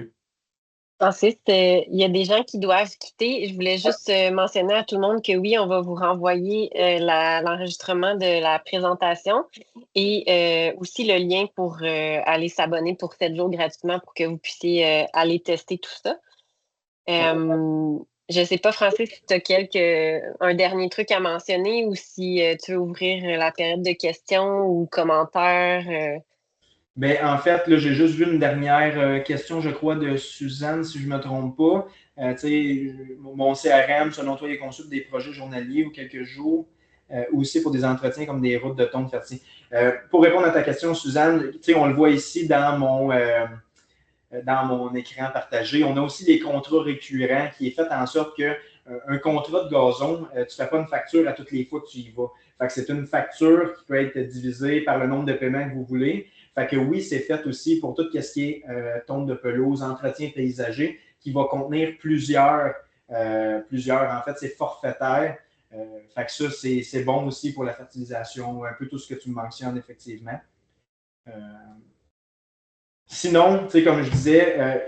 Ensuite, il y a des gens qui doivent quitter. Je voulais juste mentionner à tout le monde que oui, on va vous renvoyer l'enregistrement de la présentation et aussi le lien pour aller s'abonner pour 7 jours gratuitement pour que vous puissiez aller tester tout ça. Je ne sais pas, Francis, si tu as un dernier truc à mentionner ou si tu veux ouvrir la période de questions ou commentaires. Ben, en fait, là, j'ai juste vu une dernière question, je crois, de Suzanne, si je ne me trompe pas. Mon CRM, selon toi, il consulte des projets journaliers ou quelques jours, aussi pour des entretiens comme des routes de ton de fertier. Pour répondre à ta question, Suzanne, on le voit ici dans mon écran partagé. On a aussi des contrats récurrents qui est fait en sorte que un contrat de gazon, tu ne fais pas une facture à toutes les fois que tu y vas. Fait que c'est une facture qui peut être divisée par le nombre de paiements que vous voulez. Fait que oui, c'est fait aussi pour tout ce qui est tonte de pelouse, entretien paysager, qui va contenir plusieurs. En fait, c'est forfaitaire. Fait que ça, c'est bon aussi pour la fertilisation, un peu tout ce que tu mentionnes, effectivement. Sinon, comme je disais,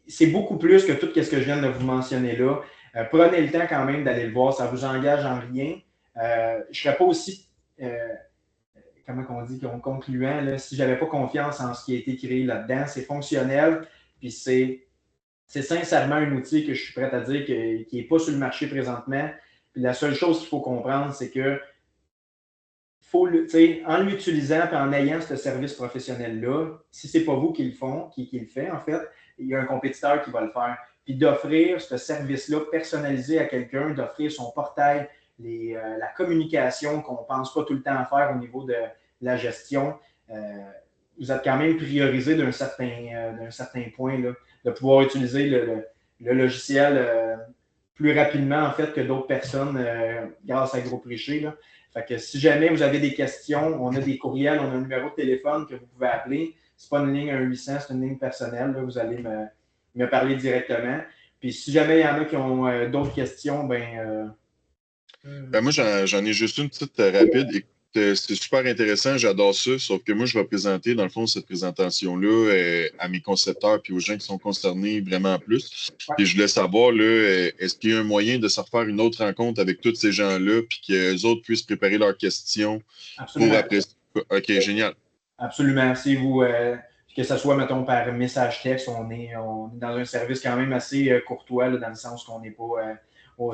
c'est beaucoup plus que tout ce que je viens de vous mentionner là. Prenez le temps quand même d'aller le voir, ça ne vous engage en rien. Je ne serais pas aussi comment on dit, concluant, là, si je n'avais pas confiance en ce qui a été créé là-dedans. C'est fonctionnel, puis c'est sincèrement un outil que je suis prêt à dire qui n'est pas sur le marché présentement. Puis la seule chose qu'il faut comprendre, c'est que en l'utilisant et en ayant ce service professionnel-là, si ce n'est pas vous qui le fait, en fait, il y a un compétiteur qui va le faire. Puis d'offrir ce service-là personnalisé à quelqu'un, d'offrir son portail, la communication qu'on ne pense pas tout le temps à faire au niveau de la gestion, vous êtes quand même priorisé d'un certain point, là, de pouvoir utiliser le logiciel plus rapidement, en fait, que d'autres personnes grâce à Groupe Richer, là. Fait que si jamais vous avez des questions, on a des courriels, on a un numéro de téléphone que vous pouvez appeler. Ce n'est pas une ligne 1-800, c'est une ligne personnelle. Là, vous allez me parler directement. Puis si jamais il y en a qui ont d'autres questions, Ben moi, j'en ai juste une petite rapide. Écoute, c'est super intéressant, j'adore ça, sauf que moi, je vais présenter, dans le fond, cette présentation-là à mes concepteurs puis aux gens qui sont concernés vraiment plus. Puis je voulais savoir, là, est-ce qu'il y a un moyen de se refaire une autre rencontre avec tous ces gens-là puis qu'eux autres puissent préparer leurs questions Absolument. pour après? OK, génial. Absolument. Si vous, que ce soit, mettons, par message texte, on est dans un service quand même assez courtois, là, dans le sens qu'on n'est pas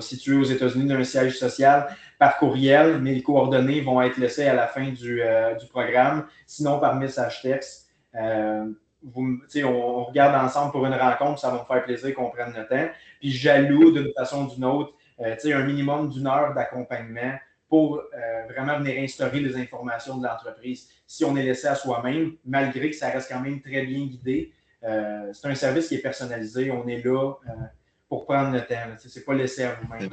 situé aux États-Unis d'un siège social, par courriel, mais les coordonnées vont être laissées à la fin du programme, sinon par message texte. On regarde ensemble pour une rencontre, ça va me faire plaisir qu'on prenne le temps. Puis j'alloue d'une façon ou d'une autre un minimum d'une heure d'accompagnement pour vraiment venir instaurer les informations de l'entreprise. Si on est laissé à soi-même, malgré que ça reste quand même très bien guidé, c'est un service qui est personnalisé. On est là pour prendre le temps. Ce n'est pas laissé à vous-même.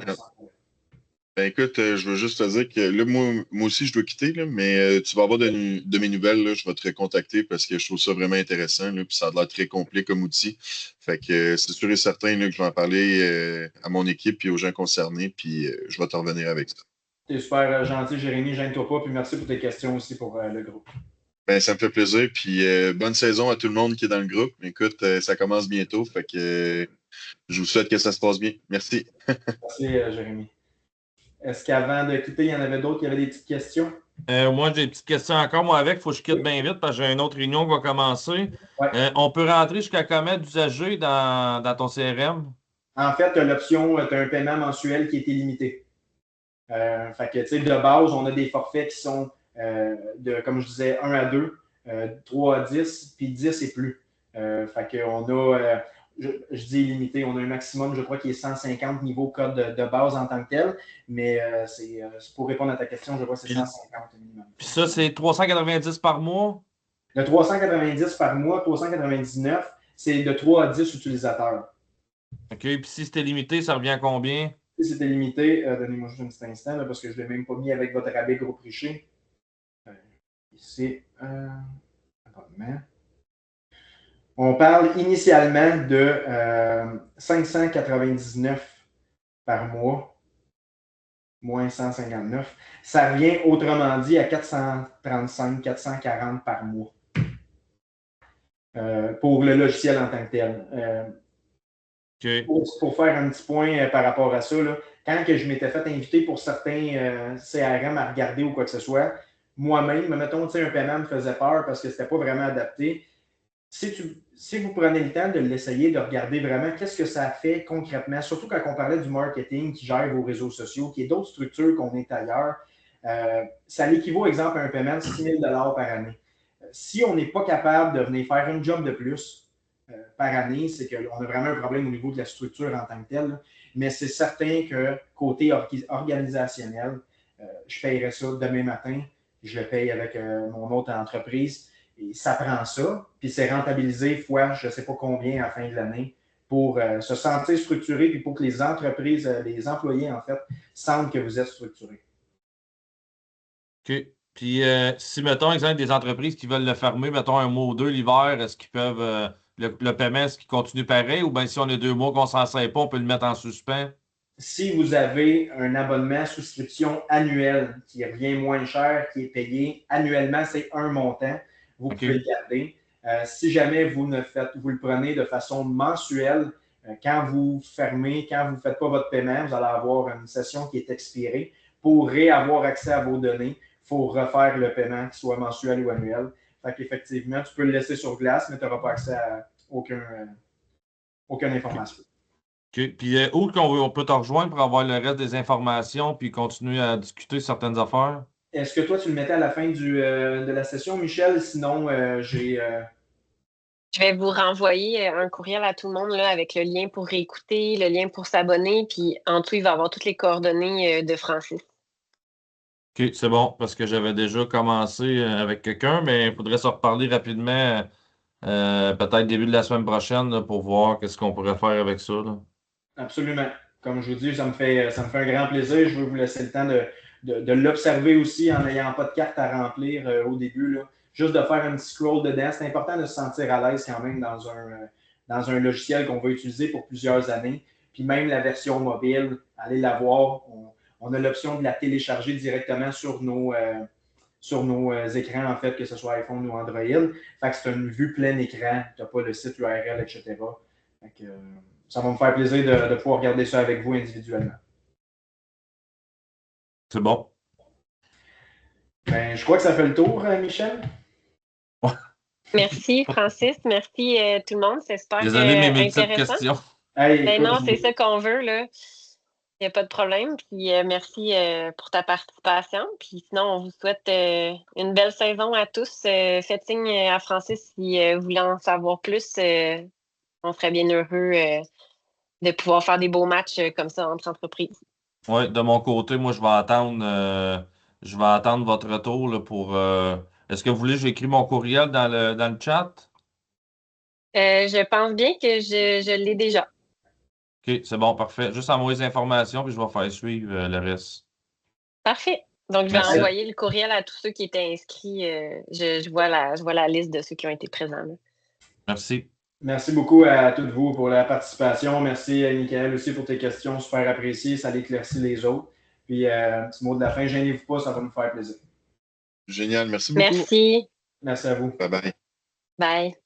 Ben écoute, je veux juste te dire que là, moi aussi, je dois quitter, là, mais tu vas avoir de mes nouvelles. Là, je vais te recontacter parce que je trouve ça vraiment intéressant. Là, puis ça a l'air très complet comme outil. Fait que c'est sûr et certain là, que je vais en parler à mon équipe et aux gens concernés. Puis je vais te revenir avec ça. T'es super gentil, Jérémy. Gêne-toi pas. Puis merci pour tes questions aussi pour le groupe. Ben, ça me fait plaisir. Puis bonne saison à tout le monde qui est dans le groupe. Écoute, ça commence bientôt. Fait que je vous souhaite que ça se passe bien. Merci. Merci, Jérémy. Est-ce qu'avant de quitter, il y en avait d'autres qui avaient des petites questions? Moi, j'ai des petites questions encore. Moi, il faut que je quitte bien vite parce que j'ai une autre réunion qui va commencer. Ouais. On peut rentrer jusqu'à combien d'usagers dans ton CRM? En fait, tu as l'option, tu as un paiement mensuel qui est illimité. Fait que, tu sais, de base, on a des forfaits qui sont comme je disais, 1 à 2, 3 à 10, puis 10 et plus. Fait qu'on a, je dis illimité, on a un maximum, je crois, qui est 150 niveaux code de base en tant que tel, mais c'est pour répondre à ta question, je crois que c'est 150 minimum. Puis ça, c'est 390 par mois? Le 390 par mois, 399, c'est de 3 à 10 utilisateurs. OK. Puis si c'était limité, ça revient à combien? Si c'était limité, donnez-moi juste un petit instant, là, parce que je ne l'ai même pas mis avec votre rabais groupe richer. Ici, abonnement. On parle initialement de 599 par mois, moins 159. Ça revient autrement dit à 435, 440 par mois pour le logiciel en tant que tel. OK. Pour faire un petit point par rapport à ça, là, quand que je m'étais fait inviter pour certains CRM à regarder ou quoi que ce soit, moi-même, mettons, un paiement me faisait peur parce que c'était pas vraiment adapté. Si vous prenez le temps de l'essayer, de regarder vraiment qu'est-ce que ça fait concrètement, surtout quand on parlait du marketing qui gère vos réseaux sociaux, qui est d'autres structures qu'on est ailleurs, ça l'équivaut, exemple, à un paiement de 6 000 par année. Si on n'est pas capable de venir faire un job de plus par année, c'est qu'on a vraiment un problème au niveau de la structure en tant que telle. Mais c'est certain que côté organisationnel, je paierais ça demain matin. Je le paye avec mon autre entreprise. Et ça prend ça, puis c'est rentabilisé fois je ne sais pas combien à la fin de l'année pour se sentir structuré, puis pour que les entreprises, les employés, en fait, sentent que vous êtes structuré. OK. Puis si, mettons, exemple, des entreprises qui veulent le fermer, mettons un mois ou deux l'hiver, est-ce qu'ils peuvent, le paiement, est-ce qu'il continue pareil? Ou bien si on a 2 mois qu'on s'en sert pas, on peut le mettre en suspens? Si vous avez un abonnement souscription annuel qui revient moins cher, qui est payé annuellement, c'est un montant, vous pouvez le garder. Si jamais vous le prenez de façon mensuelle, quand vous fermez, quand vous ne faites pas votre paiement, vous allez avoir une session qui est expirée. Pour réavoir accès à vos données, il faut refaire le paiement, qu'il soit mensuel ou annuel. Fait qu'effectivement, tu peux le laisser sur glace, mais tu n'auras pas accès à aucune information. OK. Puis où on peut te rejoindre pour avoir le reste des informations puis continuer à discuter certaines affaires? Est-ce que toi, tu le mettais à la fin de la session, Michel? Sinon, j'ai... Je vais vous renvoyer un courriel à tout le monde là, avec le lien pour réécouter, le lien pour s'abonner, puis en dessous, il va y avoir toutes les coordonnées de Francis. OK, c'est bon, parce que j'avais déjà commencé avec quelqu'un, mais il faudrait se reparler rapidement, peut-être début de la semaine prochaine, là, pour voir qu'est-ce qu'on pourrait faire avec ça, là. Absolument. Comme je vous dis, ça me fait un grand plaisir. Je veux vous laisser le temps de l'observer aussi en n'ayant pas de carte à remplir au début, là. Juste de faire un petit scroll dedans. C'est important de se sentir à l'aise quand même dans un logiciel qu'on va utiliser pour plusieurs années. Puis même la version mobile, allez la voir. On a l'option de la télécharger directement sur nos écrans, en fait, que ce soit iPhone ou Android. Fait que c'est une vue plein écran. Tu n'as pas le site URL, etc. Fait que, ça va me faire plaisir de pouvoir regarder ça avec vous individuellement. C'est bon. Ben, je crois que ça fait le tour, Michel. Merci, Francis. Merci tout le monde. C'est super Désolé, mes multiples intéressant. questions. Hey, Ben écoute, non, c'est ça qu'on veut, là. Il n'y a pas de problème. Puis merci pour ta participation. Puis sinon, on vous souhaite une belle saison à tous. Faites signe à Francis si vous voulez en savoir plus. On serait bien heureux de pouvoir faire des beaux matchs comme ça entre entreprises. Oui, de mon côté, moi, je vais attendre votre retour là, pour. Est-ce que vous voulez que j'écris mon courriel dans le chat? Je pense bien que je l'ai déjà. OK, c'est bon, parfait. Juste envoyer les informations, puis je vais faire suivre le reste. Parfait. Donc, je vais Merci. envoyer le courriel à tous ceux qui étaient inscrits. Je vois la liste de ceux qui ont été présents, là. Merci. merci beaucoup à toutes vous pour la participation. Merci, Michael, aussi pour tes questions super appréciées. Ça l'éclaircit les autres. Puis, petit mot de la fin, gênez-vous pas, ça va nous faire plaisir. Génial. Merci beaucoup. Merci. Merci à vous. Bye bye. Bye.